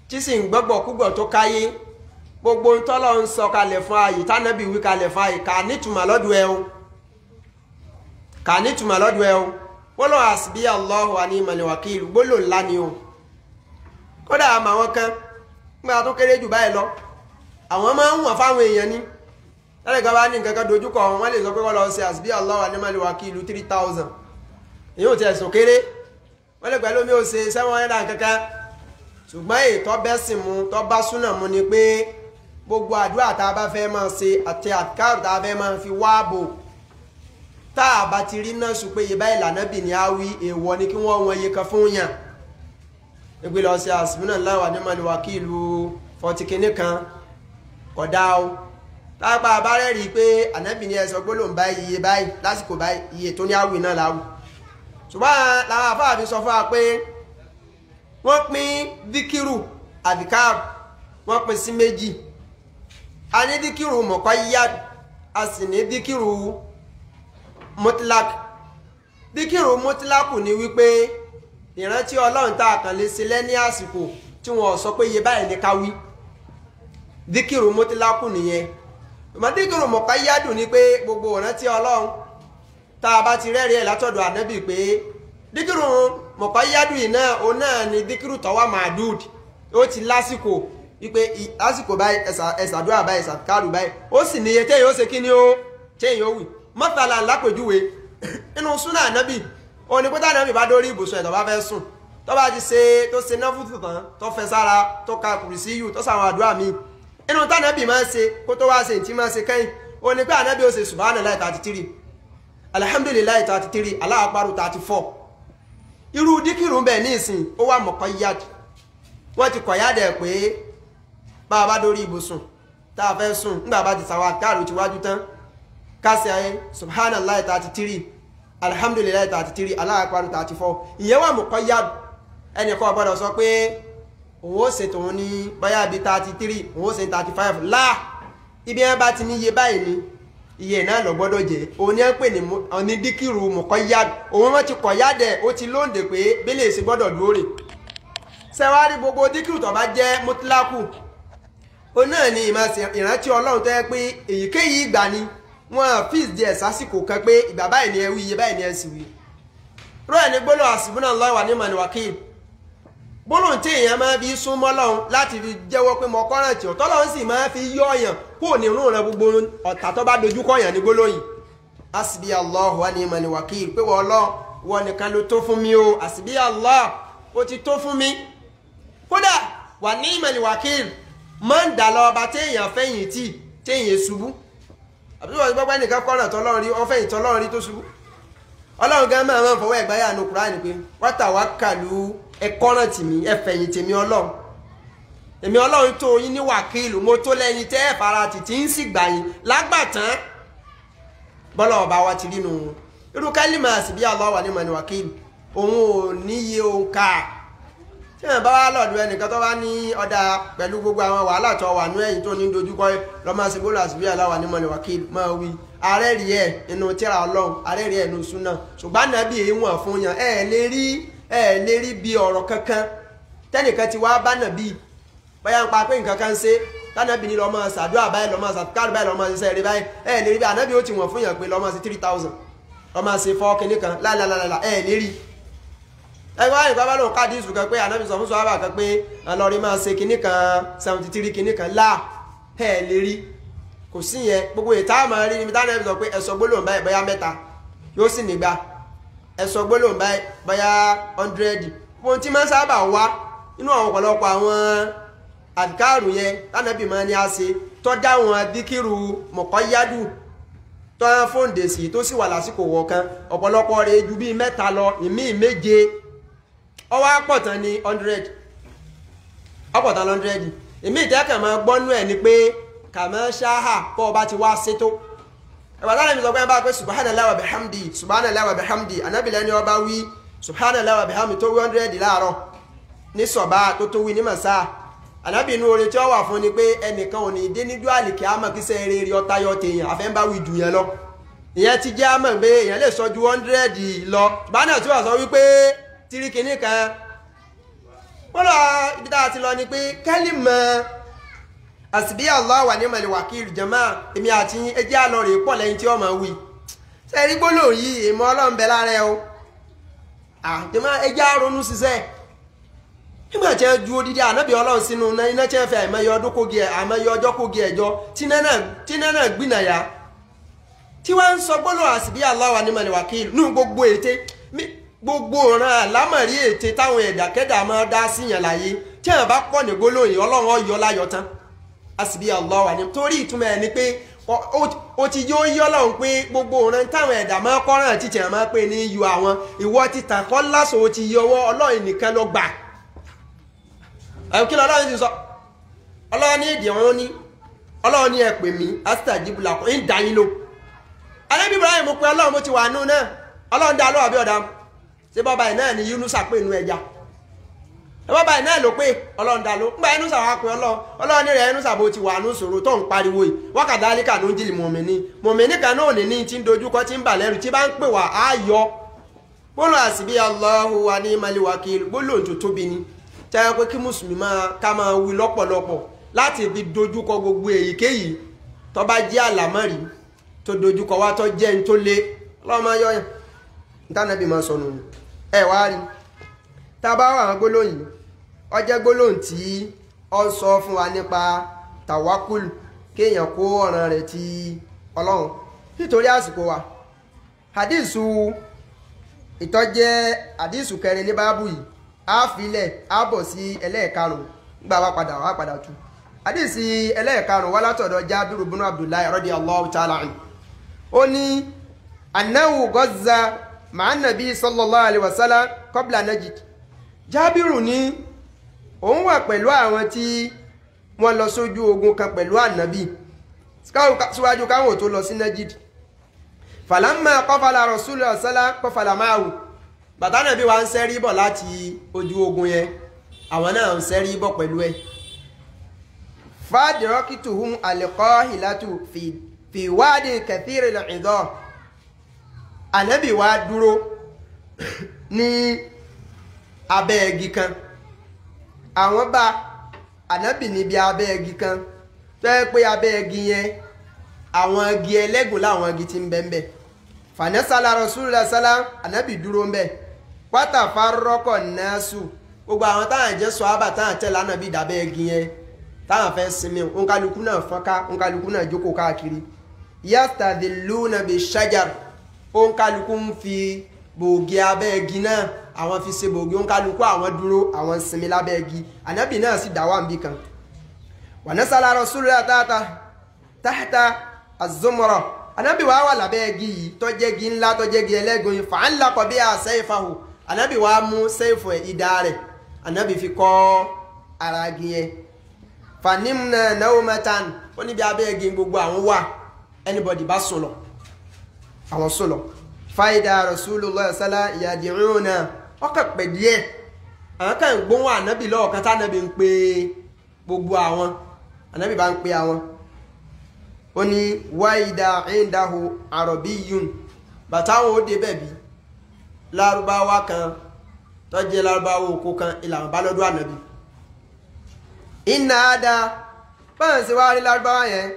tí sì ń gbọ́gbọ̀ kúgbọ̀ tó káyé gbogbo ń tọ́lọ́ ń sọ kalẹ̀ fún ayé tánàbí wí kalẹ̀ fún ayé kà nítumọ̀ lọ́dún ẹ o kà nítumọ̀ lọ́dún ẹ o gbólóhùn hasbiyallahu wa ni'mal wakil gbólóhùn ńlá ni o kódà àmọ́ àwọn kan nígbà tó kéré jù báyìí lọ àwọn máa ń wọ̀n fáwọn èèyàn ní lẹ́yìn kan bá ní nǹkan kan dojúkọ wọn lè sọ pé wọ́n lọ ṣe hasbiyallahu wa ni'mal wakil 3000 èyí ò tiẹ̀ sọ kéré wọ́n lè pẹ̀lú mi ò ṣe 700 kankan ṣùgbọ́n ètò bẹ́sìn mu tó bá súnà mu ni pé gbogbo àdúrà tá a bá fẹ́ máa ṣe àti àkàrò tá a fẹ́ máa fi wá bò tá a bá ti rí náà sùn pé yìí báyìí lànàbì ní àwí èèwọ̀ ni kí wọ́n wọn iye kan fún yàn ẹgbẹ́ lọ sí hasbunallahu wa ni'mal wakil 40 kìíní kan kódà o tápá abárẹ́ rí i pé ànábì ní ẹ̀sọ́ gbólóhùn báyìí iye báyìí lásìkò báyìí iye tó ní àwì náà láwù ṣùgbọ́n làwọn àfáà fi sọ fún wa pé wọ́n pín díkìrù àdìkárù wọ́n pín sí méjì a ní díkìrù muqayyad a sì ní díkìrù mutlaq díkìrù mutlaq ní wípé ìrántí ọlọ́run tá a kàn lè ṣe lẹ́ní àsìkò tí wọ́n sọ pé iye báyìí ní ká wí díkìrù mutlaq nìyẹn ìmọ̀ díkìrù muqayyad ní pé gbogbo ìrántí ọlọ́run tá a bá ti rẹ́rìí ẹ̀ látọ̀dọ̀ ànábì pé díkìrù muqayyad yìí náà ó náà ni díkìrù tọ́wà màdúd ó ti lásìkò wípé lásìkò báyìí ẹ̀sàdúrà báyìí ẹ̀sàkárù báyìí ó sì níye téèyàn ó ṣe kí ni ó téèyàn ó wì mọ́tàlá lápèjúwe inú súnà ànábì ó ní pété ànábì bá dórí ibùsùn ẹ̀ tó bá fẹ́ sùn tó bá ti ṣe tó ṣe náfùtù tán tó fẹ́ sára tó ka kùrìsíyù tó sàwọn àdúrà míì inú tànábì máa ń ṣe kó tó wá ṣe ìtì máa ṣe kẹ́yìn ó ní pé ànábì ó ṣe subhanallahi 33 alhamdulillahi 33 Allahu akbar 34 irú díkìrù bẹ́ẹ̀ ní ìsìn ó wà muqayyad wọ́n ti kọ̀yádẹ̀ pé bá a bá dórí ibùsùn tá a fẹ́ sùn nígbà bá ti sàwọn àkàrò ti wájú tán kásì ayé subhanallahi 33 alhamdulillahi 33 Allahu akbar 34 ìyẹn wà muqayyad ẹnìkan gbọ́dọ̀ sọ pé òun ó ṣe tòun ní báyà bíi 33 òun ó ṣe 35 láà ibi ẹ bá ti ní iye báyìí ni iye náà lọ gbọ́dọ̀ jẹ́ òun ni ẹ pè ní díkìrù muqayyad òun wọ́n ti kọ̀yádẹ̀ ó ti lóǹdè pé bílẹ̀ èsì gbọ́dọ̀ lóòrè sẹ́wárí gbogbo díkìrù tó bá jẹ́ mutlaku ó náà ni ìrántí ọlọ́run tó yẹ pé èyíkéyìí ìgbà ni wọ́n fíìs díẹ̀ sásìkò kan pé ìgbà báyìí ni ẹ wí iye báyìí ni ẹ sì wí rọ́ ẹ̀ ní gbólóhùn hasbunallahu wa ni'mal wakil gbólóhùn tí èèyàn máa fi súnmọ́ lọ́hùn láti fi jẹ́wọ́ pé mo kọ́ràn tí ọ̀tọ́ lọ́hùn sì máa fi yọ ọ̀yàn kó ní irun rẹ gbogbo ọ̀tá tó bá dojú kọ̀yàn ní gbólóhùn hasbiyallahu wa ni'mal wakil pé wọ́n lọ wọ́n nìkan ló tó fún mi o hasbiyallahu ó ti tó fún mi kódà wa ni'mal wakil máa ń dà lọ ọba téèyàn fẹ̀yìn tí téèyàn ṣubú àbí wọ́n gbọ́gbọ́ nìkan kọ́ràn tọ́lọ́run rí ọfẹ̀yìn tọ́lọ́run rí tó ṣubú ọlọ́run gan máa ń fọwọ́ ẹ̀gbáyà ní Kùránì pé watawakkalu ẹ̀kọ́ràn tìmí ẹ̀fẹ̀yìn tèmi ọlọ́run èmi ọlọ́run tó yín ní wàkílù mo tó lẹ́yìn tẹ́ ẹ̀ fara tìtì ń sì gbà yín lágbàtán bọ́lá ọba wa ti rínu irú kálímà hasbiyallahu wa ni'mal wakil òun ò níye òǹkà tí wọ́n bá wá lọ́dún ẹnìkan tó bá ní ọ̀dà pẹ̀lú gbogbo àwọn wàhálà tó wà ní ẹ̀yìn tó ní dojúkọ lọ́mọ sí gbólóhùn hasbiyallahu wa ni'mal wakil máa wí ààrẹ rí ẹ̀ nínú tíra ọlọ́run ààrẹ rí ẹ̀ nínú súnà ṣùgbọ́n nàbí èyí wọ̀n fún yàn ẹ̀ lè rí bí ọ̀rọ̀ kankan tẹ́nìkan ti wá bá nàbí báyà ń pa pé nǹkan kan ṣe tánàbí ní lọ́mọ ṣàdúrà báyìí lọ́mọ ṣàkárù báyìí lọ́mọ ṣiṣẹ́ rí báyìí ẹ̀ lè rí bí ànábì ó ti wọ̀n fún yàn pé lọ́mọ sí 3000 lọ́mọ ṣe 4 kìíní kan láìláìláìlá ẹ̀ lè rí ẹgbẹ́ àyìnbá bá lóun káàdì ìsù kan pé ànábì sọ fún sọ́hábà kan pé ọlọ́rin máa ṣe kinní kan 73 kinní kan láà ẹ̀ lè rí kò sí yẹn gbogbo ìta àmọ́ rí níbi táwọn ẹbí sọ pé ẹ̀sọ́ gbólóhùn báyìí bóyá 3 yóò sì nígbà ẹ̀sọ́ gbólóhùn báyìí bóyá 100 ohun tí máa ń sábà wá nínú àwọn ọ̀pọ̀lọpọ̀ àwọn àdìkáàrù yẹn tánàbì máa ní á ṣe tó dáwọn díkìrù mọ̀kọ́yádù tó ń fóǹdè sí tó sì wà lásìkò wọ̀kan ọ̀pọ̀lọpọ̀ rẹ̀ ju bíi 3 lọ ìmí 7 ọwọ́ àpọ̀tán ní 100 ọpọ̀tán 100 ìmí ìtẹ́kẹ̀ máa gbọ́nú ẹ̀ ni pé kàmọ́ ṣáhà kọ́ ọba ti wá sétó ẹ̀wàtánà mi sọ pé bá pé subhanallahi wa bihamdi subhanallahi wa bihamdi anábìlẹ̀ ni ọba wí subhanallahi wa bihamdi tó wí 100 láàárọ̀ ní sọ̀bá tó wí ní màsá anábì inú oore tí ó wà fún ni pé ẹnìkan ò ní dé níjú àlìkí àmọ́ kí sẹ́ eré ọta yọ tèèyàn àfẹ́ ń bá wí jù yẹn lọ ìyẹn ti jẹ́ àmọ́ pé èèyàn lè sọ ju 100 lọ bánà tí wà sọ wípé tírí kìíní kan wọ́n lọ ibi tá a ti lọ ni pé kẹ́límọ̀ àsìbí Allah wà ní mọ̀lẹ̀ wákìlì jẹ́mọ́ èmi àti ẹjẹ́ àlọ́ rèé pọ̀ lẹ́yìn tí ó máa wí ṣe rí gbólóhùn yìí èmọ́ Ọlọ́run bẹ lára ẹ o àjẹmọ́ ẹjẹ́ àrònú ṣiṣẹ́ nígbà tí ẹ ju odidi ànábì Ọlọ́run sínú iná tí ẹ fẹ́ àìmọye ọdún kógi ẹ àìmọye ọjọ́ kógi ẹjọ́ tí náà gbìnàyà tí wọ́n ń sọ gbólóhùn àsìbí Allah wà ní mọ̀lẹ̀ wákìlì nínú gbogbo ète gbogbo ọ̀ràn àlámọ̀rí ète táwọn ẹ̀dàkẹ́dà máa dá síyàn láyé tí ẹ̀ bá pọ̀ ní gbólóhùn yìí Ọlọ́run ọyọ láyọ̀ tán àsìbí Allah wà ní torí ìtumọ̀ ẹ̀ ni pé ó ti yóò yí Ọlọ́run pé gbogbo ọ̀ràn táwọn ẹ̀dà máa kọ́ràn àti tìyàn máa pè ní iyọ̀ àwọn ìwọ ti tàn kọ́ lásán ó ti yọ ọwọ́ Ọlọ́run nìkan lọ gbà kí Ọlọ́run ti sọ Ọlọ́run ní ìdí ọ̀run ní Ọlọ́run ní ẹ pè mí astajibu lakum ń dá yín lò Ànábì Ibrahim mo pe Ọlọ́run mo ti wà nù náà Ọlọ́run dá lọ́wọ́ àbí ọ̀dà ṣé bọ́ba ẹ̀ náà ni Yunusa pè nù ẹja bọ́ba ẹ̀ náà ló pé Ọlọ́run dá ló ńgbà Yunusa wà pé Ọlọ́run ní rẹ̀ Yunusa bó ti wà nù sòrò tó ń pariwo yìí wakadhalika nunjil mọ̀mìnì kan náà ní tí ń dojúkọ tí ń bà lẹ́rù tí bá ń pè wá á yọ gbólóhùn àsìbí Allahu wa ni'mal wakil gbólóhùn tó tóbi ni tẹ́lẹ̀ pé kí mùsùlùmí ká máa wí lọ́pọ̀lọpọ̀ láti fi dojúkọ gbogbo èyíkéyìí tó bá jẹ́ àlámọ̀rí tó dojúkọ wá tó jẹ́ ń tó lé ọlọ́mọ yọyàn ntánàbí máa sọnù ẹ wá rí tá a bá wà àwọn gbólóhùn yìí ó jẹ́ gbólóhùn tí ó ń sọ fún wa nípa tàwákùl kéèyàn kó ọ̀ràn rẹ̀ ti Ọlọ́run nítorí àsìkò wa hadísù ìtọ́jẹ́ hadísù kẹrin ní báàbù yìí á filẹ̀ á bọ̀ sí ẹlẹ́ẹ̀karùn gbà wá padà tú hadísì ẹlẹ́ẹ̀karùn wá látọ̀dọ̀ Jábìrù bínú Abdullahi radiyallahu ta'ala anhu ó ní annahu gazza ma'a nabi sallallahu alaihi wasallam qabla Najd Jábìrù ní òun wà pẹ̀lú àwọn tí wọ́n lọ sójú ogun kan pẹ̀lú ànábì síwájú káwọn tó lọ sí Najd falamma qafala rasulullah sallallahu qafala ma'ahu bàtà nàbí wa ń sẹ́rí bọ̀ láti ojú ogun yẹn àwọn náà ń sẹ́rí bọ̀ pẹ̀lú ẹ̀ fadrakituhum alqahilatu fi wadi kathiri al-'idha ànábì wa dúró ní abẹ́ igi kan àwọn bá ànábì níbi abẹ́ igi kan tó yẹ pé abẹ́ igi yẹn àwọn igi ẹlẹ́gùn láwọn igi tí ń bẹ́ẹ̀ fanasala rasulullah salam ànábì dúró ń bẹ̀ pátá farọ́kọ̀ nẹ́ẹ̀sù gbogbo àwọn táwọn jẹ́ sọ́ábà táwọn tẹ̀lé ànábì dàbẹ́ igi yẹn táwọn fẹ́ sinmi òǹkàlùkù náà fọ́nká òǹkàlùkù náà jókòó káàkiri yastadhilluna bishajar òǹkàlùkù ń fi bòògì abẹ́ igi náà àwọn fi ṣe bòògì òǹkàlùkù àwọn dúró àwọn sinmi lábẹ́ igi ànábì náà sì dá wà níbì kan wanasala rasulullah tahta az-zumra ànábì wa wà lábẹ́ igi yìí tó jẹ́ igi ńlá tó jẹ́ igi ẹlẹ́gùn yìí fa'allaqa biha sayfahu ànábì wa mú sẹ́ẹ̀fù ìdá rẹ̀ ànábì fi kọ́ ara igi yẹn fanimna nawmatan ó níbi abẹ́ igi gbogbo àwọn wà anybody bá sùn lọ àwọn sùn lọ fàídà rasulullah sallallahu yad'una ọkọ̀ pẹ̀ díẹ̀ àwọn kan gbóhùn ànábì lọ́ọ̀kan tá ànábì ń pe gbogbo àwọn ànábì bá ń pe àwọn ó ní wáìdà indahu arabiyyun bàtàwọn ó dé bẹ̀bí lárúbáwá kan tó jẹ́ lárúbáwá oko kan ìlànà bá lọ́dún ànábì ìnáàdá báyìí sí wá rí lárúbáwá yẹn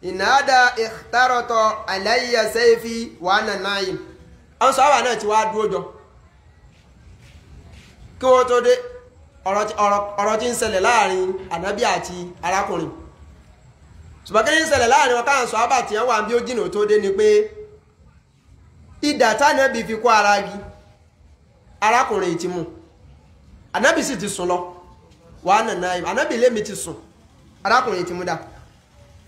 ìnáàdá ikhtarata alayya sayfi wa ana na'im àwọn sọ́wà náà ti wá dúró jọ kí wọ́n tó dé ọ̀rọ̀ tí ń ṣẹlẹ̀ láàrin ànábì àti arákùnrin ṣùgbọ́n kí ń ṣẹlẹ̀ láàrin wọn káàsọ̀ àbàtì yẹn wà bí ó jìnà tó dé ni pé idà tánàbì fi kó ara gi arákùnrin ti mú ànábì sì ti sùn lọ wà nàná ànábì lémi ti sùn arákùnrin ti mú dà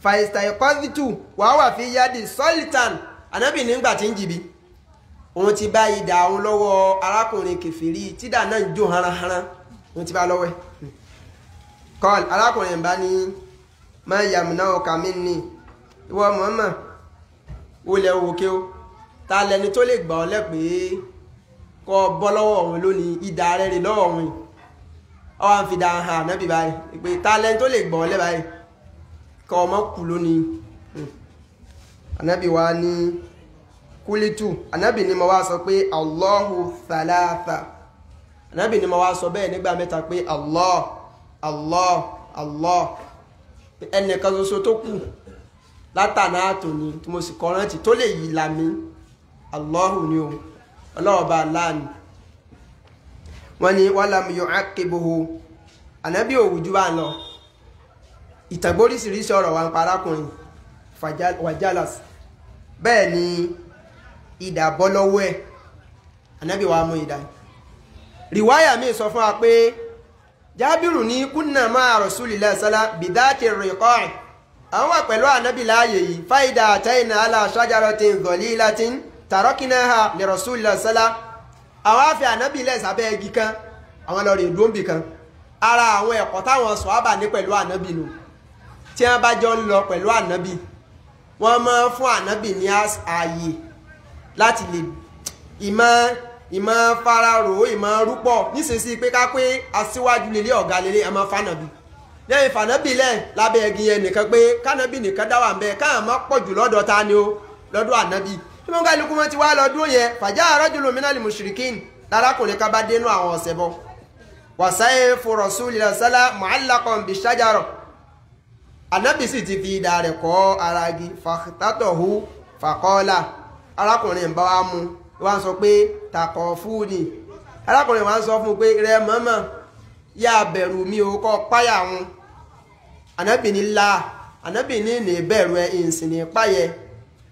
fàìsítà ìkọ́sítù wà wà fi yádi sọ́lítàn ànábì nígbà tí ń jìbí òun ti bá idà òun lọ́wọ́ arákùnrin kèfèrí tídà náà ń jó haranharan òun ti bá lọ́wọ́ ẹ̀ kọ́ọ̀lù arákùnrin bá ní máa yàmùná ọkà mí ní ìwọ Muhammad olè òkè o ta lẹni tó lè gbà ọ́ lẹ́pẹ́ kọ́ bọ́ lọ́wọ́ òun lónìí idà rẹ̀ rè lọ́wọ́ òun ọ wá ń fi dà hàn ànábì báyìí pé ta lẹni tó lè gbà ọ́ lẹ́bàáyìí kọ́ ọmọ kù lónìí ànábì wa ní kúlítù ànábì ni mo wá sọ pé Allahu thalatha ànábì ni mo wá sọ bẹ́ẹ̀ nígbà mẹ́ta pé Allah Allah Allah ẹnìkan ṣoṣo tó kù látàná àtòní tí mo sì kọ́ rántí tó lè yí lami Allahu ni o ọlọ́ọ̀bá aláàni wọ́n ní walam yu'aqibuhu ànábì òwújú bá ń lọ ìtàgbóríṣiríṣi ọ̀rọ̀ wa ń pa arákùnrin wajalas bẹ́ẹ̀ ni idà bọ́ lọ́wọ́ ẹ̀ ànábì wa mú idà rìwáyà mi sọ fún wa pé Jábìrù ní kúnnà máa Rasulillah sálá bidhati riqa'i àwọn wà pẹ̀lú ànábì láàyè yìí fáìdà àtẹ́yìnà ala shajaratin dhalilatin tarakinaha li Rasulillah sálá àwọn àfi ànábì lẹ̀ sábẹ́ igi kan àwọn lọ rí ìdúnbì kan ara àwọn ẹ̀kọ́ táwọn sọ̀hábà ní pẹ̀lú ànábì nù tí wọ́n bá jọ ń lọ pẹ̀lú ànábì wọ́n máa fún ànábì ní ààyè láti lè ìmọ̀ fararò ìmọ̀ rúpọ̀ nísinsìnyí pé ká pé aṣíwájú lélẹ̀ ọ̀gá lélẹ̀ ẹ̀ máa fànàbì lẹ́yìn fànàbì lẹ̀ lábẹ́ ẹ̀gì yẹn nìkan pé kánàbì nìkan dá wà ń bẹ káà má pọ̀ jù lọ́dọ̀ ta ni ó lọ́dọ̀ ànábì tí wọ́n kálukú wọn ti wá lọ́dún yẹn fàjá rajulun minal mushrikin lárákùnrin ká bá dénú àwọn ọ̀sẹ̀ bọ́ wa sayfu Rasulillah sálá mu'allaqan bishajara ànábì sì ti fi idà rẹ̀ kọ́ ara igi fàtàtọ̀hu fàkọ́ọ́lá arákùnrin bá wá mú wọ́n sọ pé takọ̀ fún ni arákùnrin wọ́n sọ fún pé rẹ mọ́mọ́ yá bẹ̀rù mi ò kọ́ páyà wọn ànábì ní la ànábì ní ní bẹ̀rù ẹ ìsìn ní páyẹ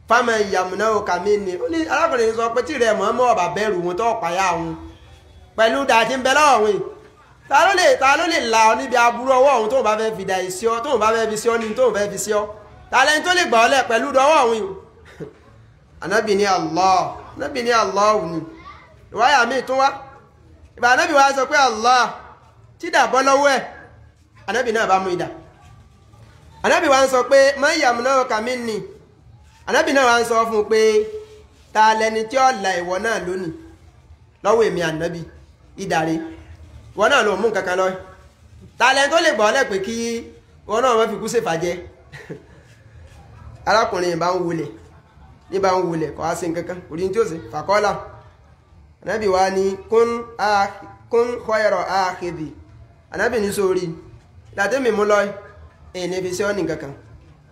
fámẹ́ ìyàmùná òkà mi ni ó ní arákùnrin sọ pé tí rẹ mọ́mọ́ ọ̀bà bẹ̀rù wọn tó páyà wọn pẹ̀lú dàtí ń bẹ lọ́wọ́ wọn ta ló lè la ọ níbi aburú ọwọ́ ọ̀hún tóun bá fẹ́ fi dà sí ọ tóun bá fẹ́ fi sí ọ ní tóun fẹ́ fi sí ọ ta lẹ́ni tó lè gbà ọ lẹ̀ pẹ̀lú dọwọ́ ọ̀hún yìí ànábì ní Allah ànábì ní Allah ni ìwáyà mi tún wá ìbá ànábì wá sọ pé Allah tí dà bọ́ lọ́wọ́ ẹ̀ ànábì náà bá mú idà ànábì wá ń sọ pé má yàmùná ọkà mi nì ànábì náà wá ń sọ fún un pé ta lẹni tí ó la ìwọ náà lónìí lọ́wọ́ èmi ànábì ìdàrí ìwọ náà ló mú kankan lọ ta lẹni tó lè gbọ́ lẹ́ pé kí ìwọ náà wọ́n fi kú ṣèfàjẹ́ arákùnrin bá ń wulẹ̀ ní bá ń wulẹ̀ kọ́ á sí nǹkankan orí tí ó sì fàkọ́lá ànábì wá ní kún khayra akhidhi ànábì ní sórí láti mímú lọ èyí ní fi sí ọ́nì kankan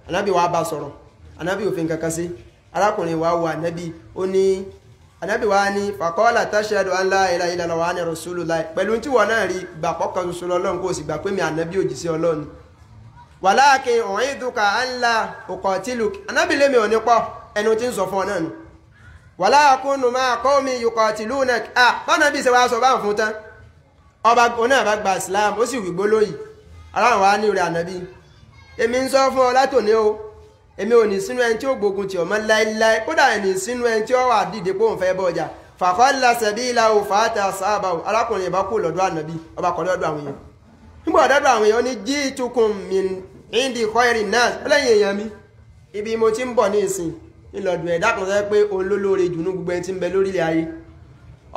ànábì wá bá sọ̀rọ̀ ànábì òfin kankan sí arákùnrin wá wà ànábì ó ní ànábì wá ní fàkọ́lá tashhadu an la ilaha illallah wa anna rasulullah pẹ̀lú tí wọ́n náà rí gbà pọ́kàn ṣoṣo lọ́lọ́run kó sì gbà pé mi ànábì òjíṣẹ́ Ọlọ́run walakin u'iduka an la uqatiluk ànábì lémi ò ní pọ̀ ẹnu tí ń sọ fún ọ náà nù wala akunu ma'a qawmi yuqatilunak bọ́nà bí i ṣe wá sọ bá ń fún tán ọba oní àbá gba Islam ó sì wí gbólóyìí aláwọ̀ wá ní rẹ̀ ànábì èmi ń sọ fún ọ látòní o èmi ò ní sínú ẹni tí ó gbógun tì ọmọ láíláí kódà ẹni sínú ẹni tí ó wà dìde pé òun fẹ́ bọ́ ọjà fàkọ́lá sabilahu fàátà sábàwò arákùnrin ìbá kú lọ́dọ̀ ànábì ọba kọ́ lọ́dọ̀ àwọn èèyàn nígbà ọ̀dọ́dọ̀ àwọn èèyàn ní ji'tukum min indi khairin nas lẹ́yìn èèyàn mi ibi mo ti ń bọ̀ ní ìsìn ìlọ̀dù ẹ̀dá kan sọ pé òun ló lóore jù ní gbogbo ẹni tí ń bẹ lórílẹ̀ ayé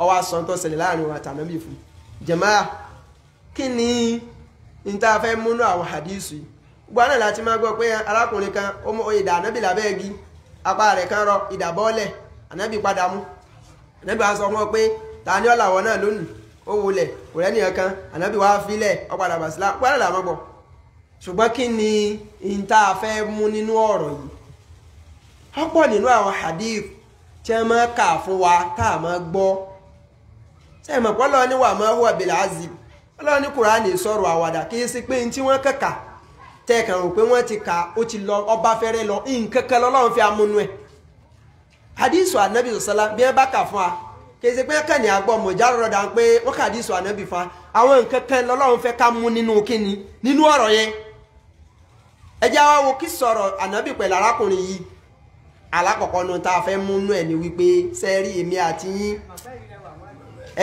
ọwọ́ asán tó ṣẹlẹ̀ láàrin wa tànábì fún jàmáà kí ni níta fẹ́ múnú àwọn hadisi yìí gbogbo àná láti máa gbọ́ pé arákùnrin kan ó mú ìdà ànábì lábẹ́ igi apá rẹ̀ kan rọ ìdà bọ́ọ̀lẹ̀ ànábì padà mú ànábì wá sọ fún ọ pé ta ni ọ̀làwọ̀ náà lónìí ó wulẹ̀ kò rẹ́ nìyẹn kan ànábì wá filẹ̀ ọ̀padà bàṣílá gbogbo àná làwọn gbọ́ ṣùgbọ́n kí ni níta fẹ́ mú nínú ọ̀rọ̀ yìí ọ̀pọ̀ nínú àwọn hadith tí wọ́n máa kà fún wa tá a máa gbọ́ ṣé mọ̀ pé Ọlọ́run ní wà máa huwa bil azim Ọlọ́run ní Kùránì sọ̀rọ̀ àwàdà kì í sí pé tí wọ́n kàkà tẹ́ẹ̀kàn rò pé wọ́n ti kà ó ti lọ ọba fẹ́rẹ́ lọ nǹkan kan lọ́lọ́run fi amúnú ẹ̀ hadithu anabi sọ̀sọ́lá bí wọ́n bá kà fún wa kì í sí pé kàn ní agbọ́ mọ̀já rọ̀dà pé wọ́n kà hadithu anabi fa àwọn nǹkan kan lọ́lọ́run fẹ́ ká mú nínú kíni nínú ọ̀rọ̀ yẹn ẹ jẹ́ wá wo kí sọ̀rọ̀ anabi pẹ̀lú arákùnrin yìí alákọ̀ọ́kọ́ nu tá a fẹ́ mú nú ẹ̀ ní wípé sẹ́ẹ̀rí èmi àti yín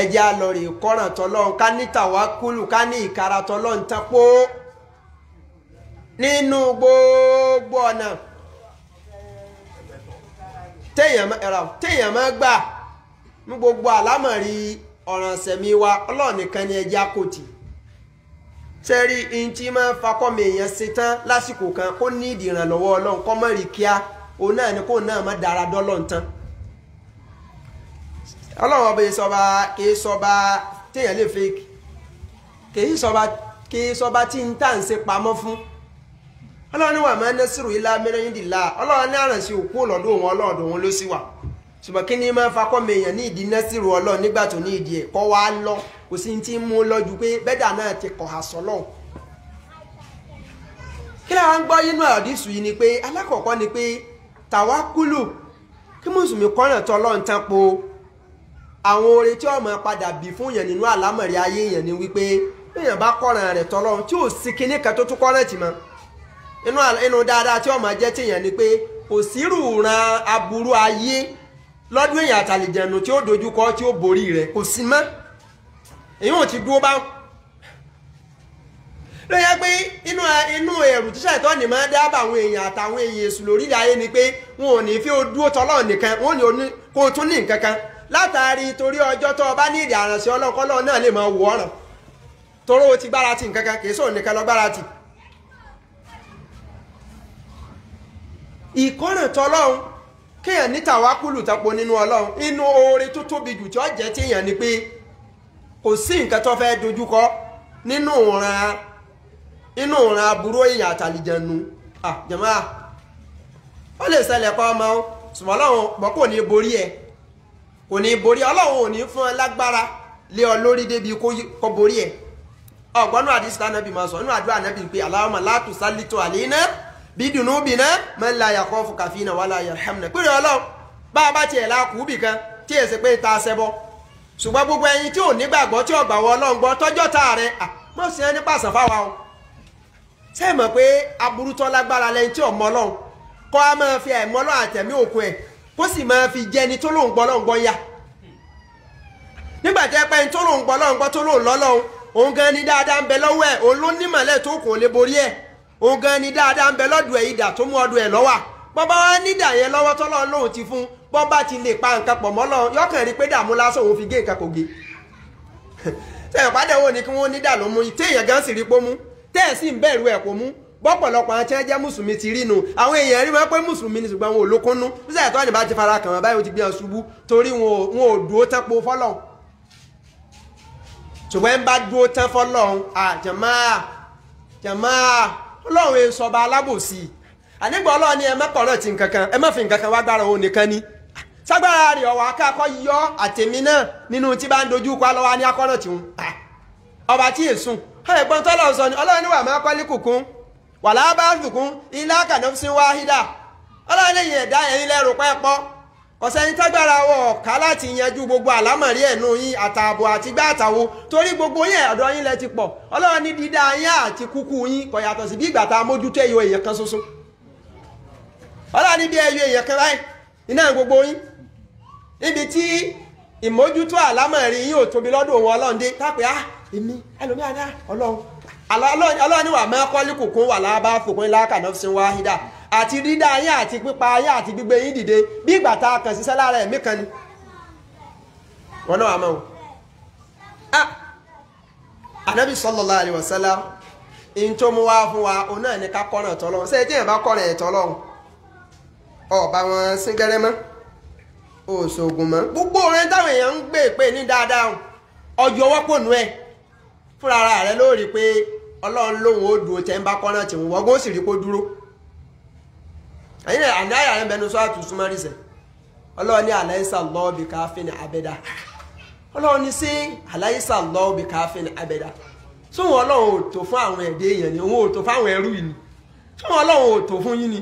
ẹ jẹ́ á lọ rè kọ́ràn tọ́lọ́run ká ní tàwákùlù ká ní ìkara tọ́lọ́run tán pó nínú gbogbo ọ̀nà téèyàn máa gbà ní gbogbo àlámọ̀rí ọ̀ràn sẹ̀mí wa Ọlọ́run nìkan ni ẹ jẹ́ á kò tì sẹ́ẹ̀rí ìntì máa fakọ́mi èèyàn ṣetán lásìkò kan kó ní ìdí ìrànlọ́wọ́ Ọlọ́run kọ́ mọ́ rí kíá òun náà ni kó náà má dára dọ́lọ́ tán Ọlọ́run ọba ìsọba kìí sọba téèyàn lè fake kìí sọba tí ń tà ń ṣe pamọ́ fún Ọlọ́run ní wà máa nasiru ilá min indillah Ọlọ́run ní àrànṣe òkú lọ́dọ̀ wọn ọlọ́ọ̀dọ̀ wọn ló sì wà ṣùgbọ́n kí ni máa fakọ́ mèèyàn ní ìdí nasiru Ọlọ́run nígbà tó ní ìdí ẹ̀ kọ́ wá lọ kò sí ti mú lọ́jú pé bẹ́dà náà ti kọ̀ àṣọ lọ́hùn kí làwọn gbọ́ inú àdìsù yìí ni pé alákọ̀ọ́kọ́ ni pé tàwákùlù kí mùsùlùmí kọ́ràn tọ́ Ọlọ́run tán po àwọn oore tí ó máa padà bí fún yẹn nínú àlámọ̀rí ayé yẹn ni wípé èèyàn bá kọ́ràn rẹ̀ tọ́ Ọlọ́run tí ò sí kinní kan tó tún kọ́ràn tì mọ́ inú dáadáa tí ó máa jẹ́ tèèyàn ni pé kò sírù ran aburú ayé lọ́dún èèyàn àtàlìjẹ̀nù tí ó dojúkọ tí ó borí rẹ̀ kò sí mọ́ èyí ò ti dúró bá ló yẹ pé inú ẹ̀rù tíṣà ìtọ́ ni máa dábàá àwọn èèyàn àtàwọn èèyàn èṣù lórí ayé ni pé wọn ò ní fi ó dúró tọ́lọ́ nìkan wọn ò ní kó o tún ní nǹkan kan látàrí torí ọjọ́ tó o bá ní ìdí àrànṣẹ́ ọlọ́kọ́lọ́ náà lè máa wọ ọ̀ràn toró o ti gbára ti nǹkan kan kì í sóò nìkan lọ gbára ti. ìkọ́ràn tọ́lọ́run kéèyàn ní tàwákùlù tapo nínú Ọlọ́run inú oore tó tóbi jù tí ó jẹ́ téèyàn ni pé kò sí nǹkan tó fẹ́ dojúkọ nínú ìran aburú èèyàn àtàlìjẹnu jàmáà ó lè ṣẹlẹ̀ pa ọmọ ṣùgbọ́n Ọlọ́run bọ́ kò ní borí ẹ̀ kò ní borí Ọlọ́run ò ní fún ẹ lágbára lé ọ lórí débi kó borí ẹ̀ ọ̀gbọ́nú àdìsí tánàbì máa sọ nínú àdúrà nàbì pé Allahumma la tusallitu alayna bidunubina man la yakhafuka fina wala yarhamna pé Ọlọ́run bá a bá tiẹ̀ la kú bì kan tí èsì pé ta ṣẹbọ ṣùgbọ́n gbogbo ẹyin tí ò nígbàgbọ́ tí ọgbà wọ Ọlọ́run gbọ́ tọ́jọ́ tá rẹ̀ mọ̀ sí ẹni pàṣẹ fáwa o ṣé mọ̀ pé aburú tó lágbára lẹ́yìn tí ọmọ Ọlọ́run kọ́ a máa fi àìmọ́ Ọlọ́run àtẹ̀mí òkun ẹ̀ kó sì máa fi jẹni tó lóun gbọ́ lọ́hùn gbọ́ yá nígbà tẹ́ pẹ́ tó lóun gbọ́ lọ́hùn gbọ́ tó lóun lọ́lọ́hùn òun gan ni dáadáa ń bẹ lọ́wọ́ ẹ̀ òun ló ní mọ̀lẹ́ tó kò lè borí ẹ̀ òun gan ni dáadáa ń bẹ lọ́dọ̀ ẹ̀ ìdà tó mú ọdún ẹ̀ lọ́wà bọ́bá wá nídà yẹn lọ́wọ́ tọ́lọ́run lóun ti fún bọ́bá ti lè pa nǹkan pọ̀ mọ́ Ọlọ́run yọkàn rí pé dààmú lásán òun fi gé nǹkan kò gé sẹ́yìn pàdé wo ni kí wọ́n nídà ló mú téèyàn gan sì rí pó mú tẹ́ẹ̀ sì ń bẹ̀rù ẹ̀ kò mú bọ́pọ̀lọpọ̀ àwọn tí wọ́n jẹ́ mùsùlùmí ti rí nu àwọn èèyàn rí wọn pé mùsùlùmí ni ṣùgbọ́n wọn ò lókúnnú bísí ẹ̀tọ́ ìbá ti fara kàn wọ́n báyìí ó ti gbé wọn ṣubú torí wọn ò dúró tán po fọ́lọ́hun ṣùgbọ́n ń bá dúró tán fọ́lọ́hun jàmáà Ọlọ́run èso ọba alábòsí ànígbà Ọlọ́run ni ẹ má kọ̀ọ̀rọ̀ ti nǹkan kan ẹ má fi nǹkan kan wá gbára òun nìkan ni ságbára rẹ̀ ọ̀wọ́ akákọ́ yọ àtẹ̀mí náà nínú tí bá ń dojú kọ lọ́wọ́ ní akọ́nà tí ń ọba tí èsùn ẹ̀gbọ́n tọ́lọ̀ sọ ni Ọlọ́run ní wà má kọ́lí kùkún wàlá bá fìkún ilá kànáfíṣín wáhídà Ọlọ́run lẹ́yìn ẹ̀dá ẹ̀yin lẹ́rù pẹ́pọ́ ọ̀sẹ̀ni tágbára wọ ọ̀ká láti yanjú gbogbo àlámọ̀rí ẹ̀nu yín àtààbò àti gbá àtàwo torí gbogbo yín ọ̀dọ̀ yín lẹ ti pọ̀ Ọlọ́run ní dídá yín àti kúkú yín kò yàtọ̀ sí bí ìgbà tá a mójútó ẹyọ èèyàn kan ṣoṣo Ọlọ́run ní bí ẹyọ èèyàn kan báyìí iná gbogbo yín níbi tí ìmójútó àlámọ̀rí yín ò tóbi lọ́dọ̀ òun Ọlọ́run dé tápẹ́ èmi ẹlòmíà ní Ọlọ́run wà máa kọ́lí kùkún wà lábá fòkún láàkà náà fi wá hídà àti dídá ayé àti pípa ayé àti gbígbé yín dìde bí ìgbà tá a kàn síṣẹ́ lára ẹ̀mí kan ni wọn náà wà máa wò. Ànábì sallallahu alaihi wasallam in tó mú wá fún wa òun náà ní ká kọ́nà tọ́lọ́run ṣé tí èèyàn bá kọ́nà ẹ̀ tọ́lọ́run ọba wọn síngẹ́rẹ́ mọ́ òṣògùn mọ́ gbogbo orin táwọn èèyàn ń gbé pé ní dáadáa ọjọ́ wọ́pọ̀ nù ẹ̀ fúnra ara rẹ̀ lórí pé Ọlọ́run lóhun ó dúró tẹ́ ń bá kọ́nà tí wọ́n gbọ́n sì rí kó dúró àyìn àdáyà rẹ̀ bẹnu sọ àtúnṣúmọ́rìsẹ̀ Ọlọ́run ní alaysa Allahu bikafin abada ọlọ́run ní sí aláìsà lọ́wọ́ bí káfíń abẹ́dá sóhun ọlọ́run ò tó fún àwọn ẹ̀dẹ́ èèyàn ni òun ò tó fún àwọn ẹrú yìí ni sóhun ọlọ́run ò tó fún yín ni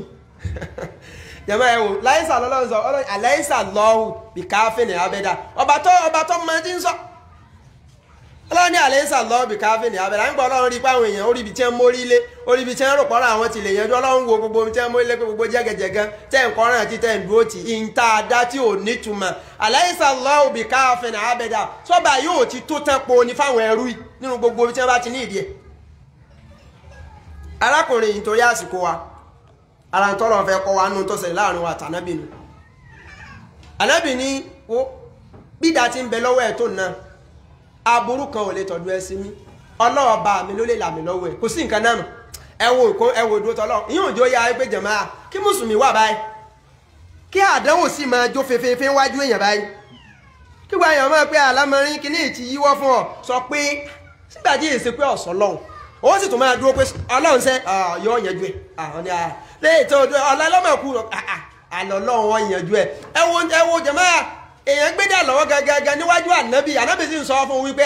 jẹ́mọ́ ẹ̀ wò láìsà lọ́lọ́run sọ ọlọ́run aláìsà lọ́wọ́ bí káfíń abẹ́dá ọba tó mọ ti ń sọ ọlọ́run ní aláìsà lọ́wọ́ bí káfíń abẹ́dá nígbà ọlọ́run rí pé àwọn èèyàn orí ibi tí wọ́n mórí lé orí ibi tí wọ́n rò pọ́nrọ́ àwọn ti lè yanjú ọlọ́run wo gbogbo tí wọ́n mórí lé pé gbogbo jẹ́gẹ̀jẹ̀gán tẹ́ ń kọ́ràn àti tẹ́ ń dúró tì ìta adá tí ò nítumọ̀ aláìsà lọ́wọ́ bí káfíń abẹ́dá sọ́ba yóò ti tó tán po ní fáwọn ẹrú yìí nínú gbogbo tí wọ́n bá ti ní ìdí ẹ̀ arákùnrin yìí torí àsìkò wa ara ń tọ́lọ̀ fẹ́ kọ́ wa nù tó ṣẹlẹ̀ láàrin wa àtànábì ni ànábì ní wo bídà ti ń bẹ lọ́wọ́ ẹ̀ tó ná aburú kan ò lè tọ́jú ẹ sí mi ọlọ́ọ̀ba mi ló lè là mí lọ́wọ́ ẹ̀ kò sí nǹkan náà ẹ wo ìdúró tọ́lọ́ ìyóò jó ya ẹgbẹ́ jẹ̀mọ́ kí mùsùlùmí wà báyìí kí àdánwò sì máa jó fefefe wájú èèyàn báyìí kí wọ́n èèyàn máa pé àlámọ̀rin kí ní ìtì yíwọ́ fún ọ sọ pé sígbà tí èsì pé ọ̀sán lọ́hùn ó sì tún máa dúró pé ọlọ́run sẹ́ yọ yanjú ẹ̀ àwọn ni lẹ́yìn tó ọlọ́mọ̀kú àlọ́lọ́run wọn yanjú ẹ̀ ẹ wo jẹ̀mọ́ èèyàn gbé dà lọ́wọ́ gẹ́gẹ́ níwájú ànábì sì ń sọ fún wípé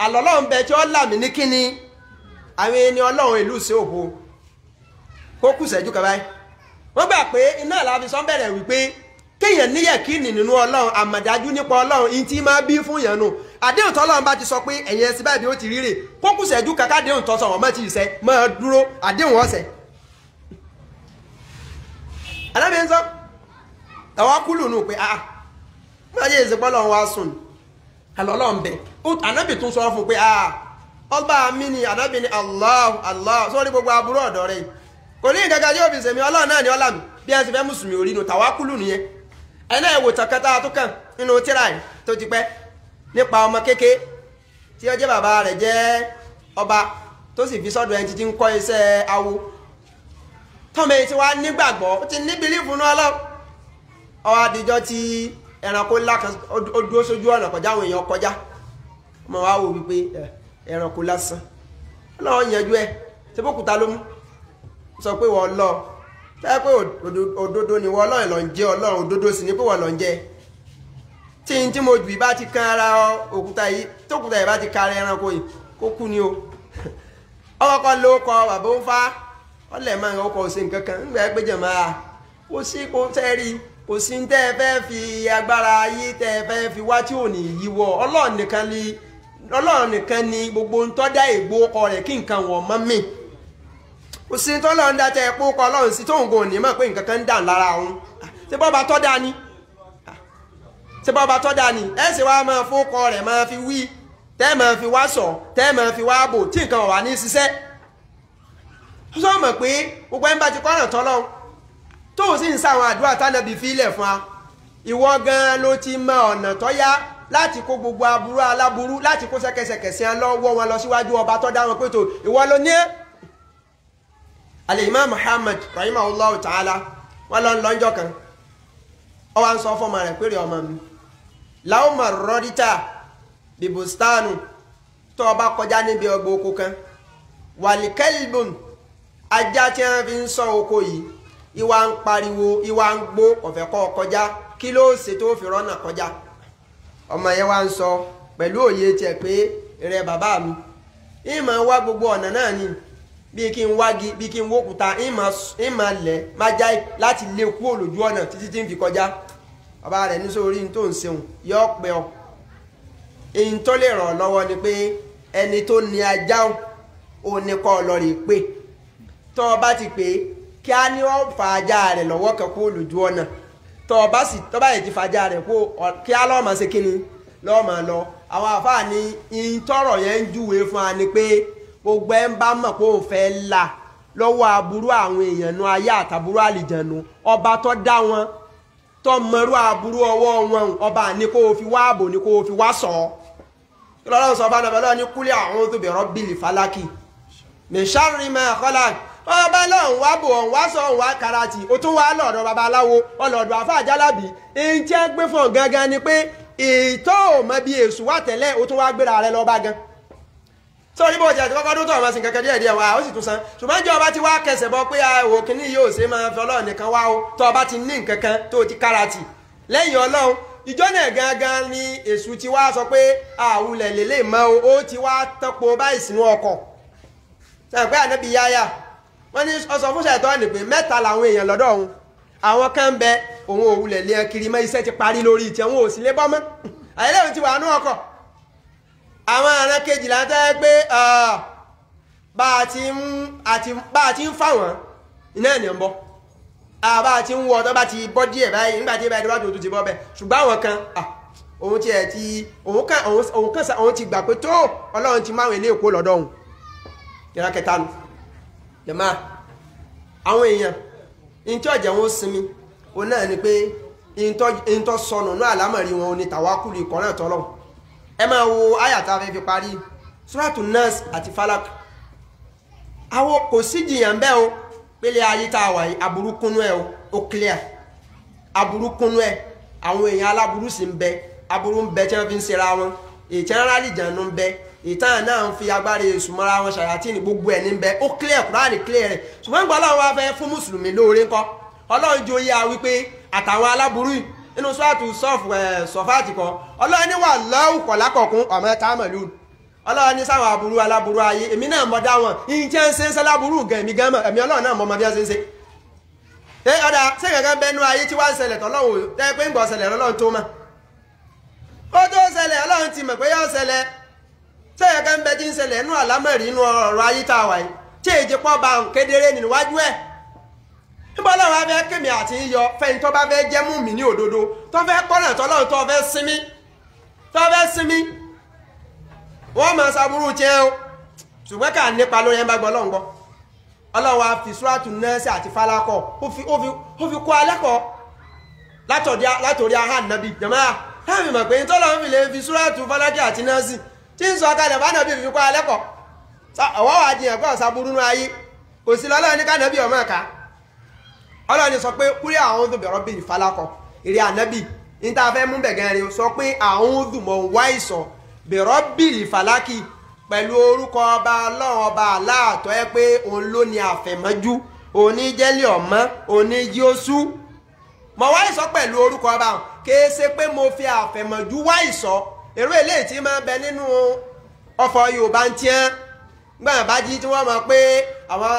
àlọ́lọ́run bẹ tí ó là mí ní kíni àwọn ẹni ọlọ́run ìlú sí òpó kó kù sẹ́jú kan báyìí wọ́n gbà pé iná àlàáfi sọ bẹ̀rẹ̀ wípé kéèyàn níyẹ̀kíni nínú ọlọ́run àmọ̀dájú nípa ọlọ́run ìyìn tí máa bí fún yẹn nù àdéhùn tọ́lọ́run bá ti sọ pé ẹ̀yìn ẹ̀sìn báyìí bí ó ti rírè kó kù sẹ́jú kàkà àdéhùn tọ́sọ̀ wọ́n mọ̀ ti ìṣẹ́ máa dúró àdéhùn ọ̀sẹ̀ alábẹ́ ń sọ ẹ̀wọ́ kúlù nù pé máa yé ìsìnkú ọlọ́run wá sùn àlọ́lọ́run bẹ̀ ànábì tún sọ fún pé ọba mi ni ànábì ni Allah sórí gbogbo aburú ọ̀dọ́ rẹ̀ kò ní ìgẹ́gẹ́ yóò fi sèmi ọlọ́run náà ni ọlá mi bí ẹ sì fẹ́ mùsùlùmí orí nù tàwa kúlù nìyẹn ẹ̀nà ẹ̀wò tàkàtà tó kàn nínú tíra ẹ̀ tó ti pẹ́ nípa ọmọ kéke tí ó jẹ́ bàbá rẹ̀ jẹ́ ọba tó sì fi sọ́dọ̀ ẹni títí ń kọ́ iṣẹ́ awo tọ́mọ èyí tí wàá nígbàgbọ́ ó ti ní bílífù náà lọ ọwọ́ adijọ́ tí ẹranko ńlá kan ó dúró sójú ọ̀nà kọjá àwọn èèyàn kọjá ọmọ wa wò wípé ẹranko lásán ọlọ́run yanjú ẹ ṣe bókúta ló mú sọ pé wọ́n lọ tẹ́ pé òdodo ni wọ́n ọlọ́run lọ ń jẹ́ ọlọ́run òdodo sì ni pé wọ́n lọ ń jẹ́ tí mo jù bá ti kan ara òkúta yìí tókúta yìí bá ti kan ara ẹranko yìí kó kú ni o ọkọ̀ ló kọ bàbá ń fa ọlẹ̀ máa ń ọkọ̀ òsè nǹkan kan nígbà pé jẹ̀mọ́ kò sí kò tẹ́rí kò sí tẹ́ ẹ fẹ́ fi agbára ayé tẹ́ ẹ fẹ́ fi wá tí ò ní yíwọ́ ọlọ́run nìkan ni gbogbo ń tọ́jà ègbó ọkọ rẹ̀ kí nǹkan wọ̀ mọ́ mi kò sí tọ́lọ́run dá tẹ́ ẹ pé ọkọ ọlọ́run sí tóun gò ní mọ̀ pé nǹkan kan ń dà lára òun ṣé bọ́ba tọ́ da ni ṣé bọ́ba tọ́ da ni ẹ sì wá máa fún ọkọ rẹ̀ máa fi wí tẹ́ máa fi wá sọ tẹ́ máa fi wá bò tí nǹkan wà ní ṣiṣẹ́ sọ mọ̀ pé gbogbo ẹni bá ti kọ́ràn tọ́lọ́run tóun sì ń sáwọn àdúrà tánàbí fílẹ̀ fún wa ìwọ gan ló ti mọ ọ̀nà tó yá láti kó gbogbo aburú aláburú láti kó ṣẹ̀kẹ̀ṣẹ̀kẹ̀ sí lọ́wọ́ wọn lọ síwájú ọba tó dá wọn pé tó ìwọ ló ní Al-Imam Muhammad rahimahullahu ta'ala wọn lọ lọ́njọ́ kan ọ wá ń sọ fọmọ rẹ̀ péré ọmọ mi láwùmọ̀ rọ́dítà bìbùstánù tó ọba kọjá níbi ọgbà oko kan wàlíkẹ́lbùn ajá tí wọ́n fi ń sọ oko yìí ìwà ń pariwo ìwà ń gbó ọ̀fẹ́ kọ́ kọjá kí ló ṣe tó fi rọ́nà kọjá ọmọ yẹn wá ń sọ pẹ̀lú òye tiẹ̀ pé rẹ bàbá mi ìmọ̀ wá gbogbo ọ̀nà náà ni bí kí n wági bí kí n wókúta ìmọ̀ lẹ̀ má já láti lé kúrò lójú ọ̀nà títí tí ń fi kọjá bàbá rẹ̀ ní sórí tó ń ṣeun yọ pẹ́ ọ èyí tó lè ràn lọ́wọ́ ni pé ẹni tó ní ajá ò ní kọ́ ọ lọ rè pé tọ́ ọ bá ti pè é kí á ní wọ́n fa ajá rẹ̀ lọ́wọ́ kan kó lójú ọ̀nà tọ́ bá yẹ ti fa ajá rẹ̀ kó kí á lọ́ọ́ máa ṣe kíni lọ́ọ́ máa lọ àwọn àfáà ní ìtọ́rọ̀ yẹn ń júwe fún wa ni pé gbogbo ẹ̀ ń bá mọ̀ pé òun fẹ́ là lọ́wọ́ aburú àwọn èèyàn nu ayé àtàbúrú àlìjànú ọba tó dá wọn tó mọrú aburú ọwọ́ wọn ọba ní kó o fi wá ààbò ní kó o fi wá sọ kí lọ́lọ́run sọ bá nàbẹ́ lọ́wọ́ ní kúlẹ̀ a'udhu bi rabbil falaki min sharri ma khalaq ọba lọ́hùn wá bò ọ̀hún wá sọ ọ̀hún wá karati ó tún wá lọ́dọ̀ babaláwo ọlọ́dọ̀ àfáà jálábì èyí tí ẹ gbé fún ọ gangan ni pé ètò ọmọ bíi èṣù wà tẹ́lẹ̀ ó tún wá gbéra rẹ lọ bá gan sọ ní bó ti àti kọ́kọ́ dún tó ọmọ sí kankan díẹ̀ wá ó sì tún san ṣùgbọ́n jẹ́ ọba ti wá kẹsẹ̀ bọ́ pé òkìní yóò ṣe máa fi ọlọ́run nìkan wá o tó ọba ti ní nǹkan kan tó ti karati lẹ́yìn ọlọ́run ìjọ náà gangan ni èṣù ti wá sọ pé àwùlẹ̀ lélẹ̀ mọ́ ó ti wá tọ́pọ̀ báyìí sínú ọkọ̀ sẹ́yìn pé ànábì Yáyà wọ́n ní ọsọ fún ṣàìtọ́ ní pé mẹ́ta làwọn èèyàn lọ́dọ̀ òun àwọn kan ń bẹ òun òwúlẹ̀ lé kiri mọ́ iṣẹ́ ti parí lórí ìtì àwọn òsì lé bọ́ mọ́ àyẹ̀lẹ́wọ̀n ti wà nú ọkọ̀ àwọn aràn kejìlá tẹ́ pé bá a ti ń fáwọn iná ẹ̀ ní ń bọ́ àbá ti ń wọ ọ̀dọ́ bá ti bọ́ díẹ̀ báyìí nígbà tí ìbáyìí wájú tó ti bọ́ bẹ́ẹ̀ ṣùgbọ́n àwọn kan òun ti ẹ̀ ti òun ti gbà pé tó Ọlọ́run ti máwọn ilé èkó lọ́dọ̀ òun ìran kẹta nù jẹ̀má àwọn èèyàn in tí ọ̀jẹ̀ wọn sinmi òun náà ni pé in tó sọnù náà àlámọ̀rí wọn ni tàwákùlù ikọ̀ náà tọ́lọ̀ ẹ máa wo àyàtà fẹ́ fi parí Suratu Nas àti Falak àwọn kò sí jìyàn bẹ́ẹ̀ o pélé ayé tá a wà yìí aburú kúnú ẹ o clear aburú kúnú ẹ àwọn èèyàn aláburú sì ń bẹ aburú ń bẹ tí wọn fi ń ṣera wọn ìtàn rálì jànú ń bẹ ìtàn náà ń fi agbára èṣù mọ́ra wọn ṣàyàtì ní gbogbo ẹ̀ ní ń bẹ ó clear Kùránì clear rẹ̀ ṣùgbọ́n gbọ́ Ọlọ́run wá fẹ́ fún mùsùlùmí lóore ńkọ́ Ọlọ́run jó yá wípé àtàwọn aláburú yìí nínú Suratu Sọfáàtì kan Ọlọ́run ní wà lọ́wọ́ kọ̀lákọ̀kún ọmọ táàmọ̀lú Ọlọ́run ní sáwọn aláburú ayé èmi náà mọ̀ dá wọn ìyìn tí ń ṣe ń ṣe láburú gan èmi gan mọ̀ ẹ̀mí Ọlọ́run náà mọ̀ bí wọ́n ṣe ń ṣe ọ̀dà ṣé kankan bẹnu ayé tí wọ́n ń ṣẹlẹ̀ tọ́lọ́run tẹ́ pé ń gbọ́ ṣẹlẹ̀ Ọlọ́run tó mọ̀ ó tó ṣẹlẹ̀ Ọlọ́run ti mọ̀ pé yóò ṣẹlẹ̀ ṣé kankan bẹ tí ń ṣẹlẹ̀ nínú àlámọ̀rí inú ọ̀rọ̀ ayé tá a wà yìí tí èjì pọ̀ bá ń kedere níwájú ẹ̀ níbo Ọlọ́run wá fẹ́ kémi àti yíyọ fẹ́ni tó bá fẹ́ jẹ́ mú mi ní òdodo tó fẹ́ kọ́nà tọ́lọ́run tó fẹ́ sinmi wọ́n máa ṣàbúrú tiẹ́ o ṣùgbọ́n ká nípa lórí ẹ̀ bá gbọ́ Ọlọ́run gbọ́ Ọlọ́run wa fi Suratu Nas àti Falaq ó fi kó alẹ́kọ̀ọ́ látòrí ahá nàbí jàmáà láàmì mọ̀ pé tọ́lọ́run fi lè fi Suratu Falaq àti Nas tí ń sọ kalẹ̀ bá nàbí fi kó alẹ́kọ̀ọ́ ọwọ́ wa jiyàn pé ọ̀sàbúrú nú ayé kò sí lọ́lọ́run ní ká nàbí ọmọ ẹ̀ka Ọlọ́run sọ pé kúrẹ́ a'udhu bi rabbil falaq ìrẹ́ ànábì ní tá a fẹ́ mú bẹ̀gẹ́ rẹ sọ pé a'udhu mọ̀ wá ìsọ̀ bẹ̀rọ̀bìlì fàlákì pẹ̀lú orúkọ ọba Ọlọ́run ọba aláàtọ̀ ẹ pé òun ló ní àfẹ̀mọ́jú òní jẹ́lẹ̀ ọ̀mọ́ òní jí ó sú mọ̀ wá ìsọ pẹ̀lú orúkọ ọba kìí ṣe pé mo fi àfẹ̀mọ́jú wá ìsọ èrò eléyìí tí máa ń bẹ nínú ọ̀fọ̀ Yorùbá ń tiẹ́ gbọ́n bá jí tí wọ́n mọ̀ pé àwọn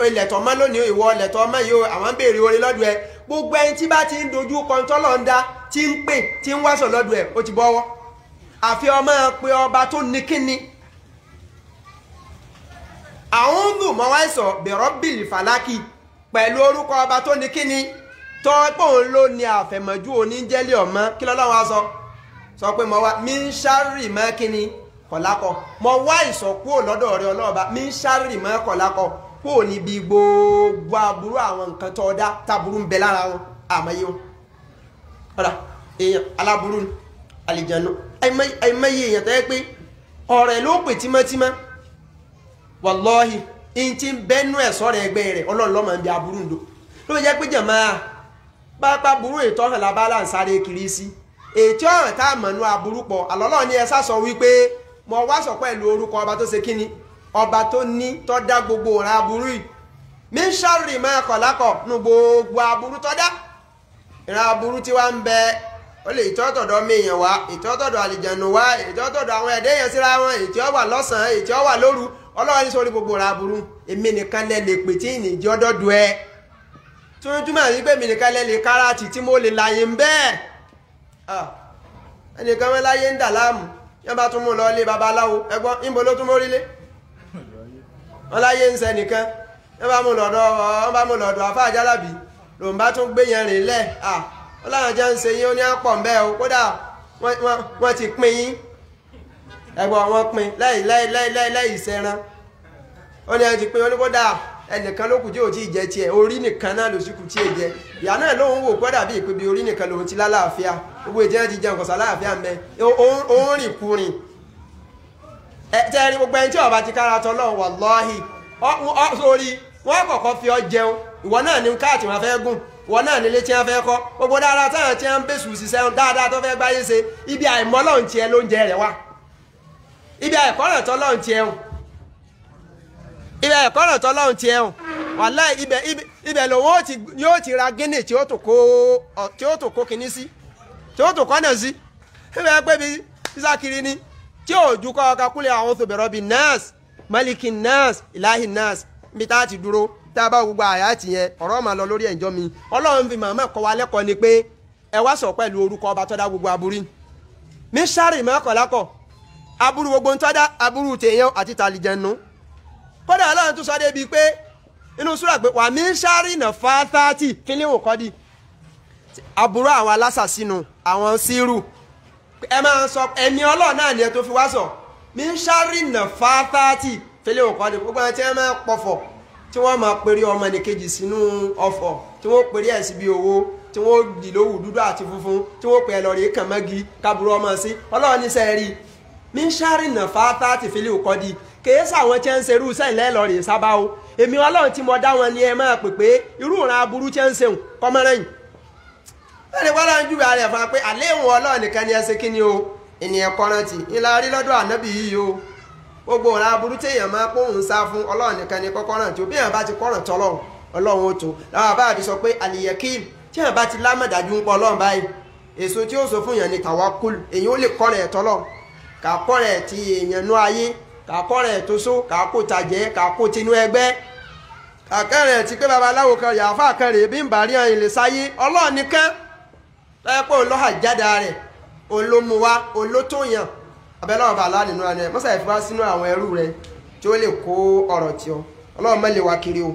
ilẹ̀tọ̀ mọ́ lónìí ìwọ ilẹ̀tọ̀ mọ́ yìí àwọn ń béèrè orí lọ́dọ̀ ẹ gbogbo ẹni tí bá ti ń dojú kọ́ńtọ́lọ́ ń dá tí ń pè tí ń wáṣọ lọ́dọ̀ ẹ ó ti bọ́wọ́ àfi ọmọ pé ọba tó ní kíni àwọn ń dùn mọ́ wá sọ bẹ̀rọ̀bìlì fàlákì pẹ̀lú orúkọ ọba tó ní kíni tó pé òun ló ní àfẹ̀mọ́jú oníjẹ́lẹ̀ ọmọ kí lọ́lọ́wọ́ sọ pé mo wá mi ń ṣárì mọ́ kíni kọ̀lákọ̀ mo wá ìsọ̀kú lọ́dọ̀ rẹ ọlọ́ọ̀bá mi ń ṣárì mọ́ kọ̀lákọ̀ kó o níbi gbogbo aburú àwọn nǹkan tó dá taburú ń bẹ lára wọn àmọ́yé wọn ọ̀rà èèyàn aláburú ni àlìjànú àìmọye èèyàn tẹ́ pé ọ̀rẹ́ ló pè tímọ́tímọ́ wàlọ́hì in ti bẹ́nu ẹ̀sọ́ rẹ̀ ẹgbẹ́ rẹ̀ Ọlọ́run ló máa ń bi aburú ńdò ló jẹ́ pé jàmáà pápá burú ètò ọ̀hàn labálà ń sáré kiri sí ètò ọ̀hàn tá a mọ̀ nú aburú pọ̀ àlọ́lọ́ ni ẹ sá sọ wípé mo wá sọ pẹ̀lú orúkọ ọba tó ṣe kíni ọba tó ní tó dá gbogbo ọ̀ràn aburú yìí mi ń ṣàrì máa kọ̀lákọ̀ nú gbogbo aburú tó dá ìran aburú tí wá ń bẹ ó lè ìtọ́tọ̀dọ̀ méèyàn wá ìtọ́tọ̀dọ̀ àlìjànù wá ìtọ́tọ̀dọ̀ àwọn ẹ̀dẹ́ èèyàn síra wọn ètí ó wà lọ́sàn-án ètí ó wà lóru Ọlọ́run ní sórí gbogbo ọ̀ràn aburú èmi nìkan lẹ lè pè tí ìnìjọ́ dọ́dọ̀ ẹ túntúmọ̀ sí pé èmi nìkan lẹ lè káràtì tí mo lè láyé ń bẹ́ẹ̀ ẹnìkan wọn láyé ń dà láàmú yẹn bá tún mú lọ ilé babaláwo ẹgbọ́n níbo ló tún mórílé wọn láyé ń sẹ nìkan yẹn bá mú lọ́dọ̀ àfáà Jálàbí lòun bá tún gbé yẹn rìn lẹ̀ wọ́n láwọn jẹ́ ń ṣe yín ó ní àpọ̀ ń bẹ́ o kódà wọ́n ti pín yín ẹgbọ́n wọn pín lẹ́yìn ìṣẹ́ran ó ní ẹni ti pín ó ní kódà ẹnìkan ló kù tí ò tí ì jẹ tiẹ̀ orí nìkan náà ló sì kù tí ì jẹ ìyá náà lóun wò kódà bí ìpébi orí nìkan lòun ti lálàáfíà gbogbo ìjẹ́ ti jẹun kọ̀sá láàfíà ń bẹ òun rìn kùnrin tẹ́rí gbogbo ẹni tí ọba ti kára tọ́ lọ́wọ́ wàláhì sórí wọ́n kọ̀kọ́ fi ọ jẹun ìwọ náà ní káàtì wọn fẹ́ gùn ìwọ náà nílé tí wọ́n fẹ́ kọ́ gbogbo dáadáa táwọn tí wọ́n ń bẹ̀sù ṣiṣẹ́ dáadáa tó fẹ́ gbáyé ṣe ibi àìmọ́ lọ́hùn tiẹ̀ ló ń jẹ rẹ̀ wá ibi àìkọ́ràn tọ́ lọ́hùn tiẹ̀ hùn ibi àìkọ́ràn tọ́ lọ́hùn tiẹ̀ hùn wàláhì ibẹ̀ lòun yóò ti ra gíní tí ó tò kó kinní sí tí ó tó kọ́nà sí ẹgbẹ́ pé bí sísákiri ni tí ò ju kọ́ ọ̀ka kúlẹ̀ àwọn tó bẹ̀rọ̀ bí nurse maliki nurse ilahi nurse níbi tá a ti dúró tá a bá gbogbo àyà ti yẹn ọ̀rọ̀ máa lọ lórí ẹ̀jọ́ mi ọlọ́run fi màmá kọ́ wa lẹ́kọ̀ọ́ ni pé ẹ wá sọ pẹ̀lú orúkọ ọba tọ́da gbogbo aburú mi sáré mọ́kànlákọ̀ aburú gbogbo ń tọ́da aburú tèèyàn àti tàlìjẹ̀nu kódà ọlọ́run tún sọ débi pé inú súrà pé wà mí sáré nà fáátátì fílíwò kọ́dí aburú àwọn alásàsínú àwọn sírù ẹ máa sọ ẹ̀mí ọlọ́run náà ni ẹ tó fi wá sọ mí sáré nà fáátátì fílíwò kọ́dí gbogbo ẹni tí wọ́n máa pọ̀fọ̀ tí wọ́n máa pèrè ọmọ nìkejì sínú ọ̀fọ̀ tí wọ́n pèrè ẹ̀ síbi owó tí wọ́n dì lówù dúdú àti funfun tí wọ́n pè é lọ rí kàn mọ́gi kábúrú ọmọ sí ọlọ́run ní sẹ́ẹ̀rì mí sáré nà fáátátì fílíwò kọ́dí kèé sàwọn tí ń ṣe irú sẹ́yìn lẹ́lọ́rì sábà o èmi ọlọ́run tí mo dá wọn ni ẹ máa pè pé irú ìran aburú tí ń ṣeun kọ́mọ́rẹ́yìn ẹni wọ́n lọ́n júwe ara ẹ̀ fún wa pé àléhùn ọlọ́run nìkan ni ẹ ṣe kí ni o ènìyàn kọ́rántì ńlá rí lọ́dọ̀ ànábì yìí o gbogbo ìran aburú tí èèyàn máa pòun sá fún ọlọ́run nìkan ni kọ́kọ́ rántí o bí èèyàn bá ti kọ́ràn tọ́lọ́run ọlọ́run ó tó làwọn àbá àbí sọ pé àlìyẹ̀kí tí èèyàn bá ti lámọ̀dájú ń pọ̀ ọlọ́run báyìí èso tí ó sọ fún yẹn ni tàwákùl èèyàn ó lè kọ́ràn ẹ̀ tọ́lọ́run kà kọ́ràn ẹ̀ ti èèyàn nú ayé kàkọ́rẹ̀ tó só kàkó tajẹ́ kàkó tinú ẹgbẹ́ kàkẹ́rẹ̀ tí pé babaláwo kan yàáfà kan rèé bí ń bá rí àwọn ilé sáyé ọlọ́run nìkan lọ́yẹ́ pé òun lọ́hà jáde rẹ̀ òun ló mú wa òun ló tó yàn abẹ́lẹ́ ọba àlá nínú ẹni ẹ̀ mọ́sàáyé fi wá sínú àwọn ẹrú rẹ̀ tí ó lè kó ọ̀rọ̀ tí ọ ọlọ́run mẹ́lẹ̀ wa kiri o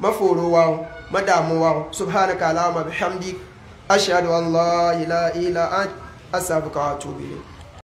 mọ́ fòrò wa o mọ́ dààmú wa o subhanaka allahumma bihamdik ashhadu an la ilaha illa ant astaghfiruka wa atubu ilayk.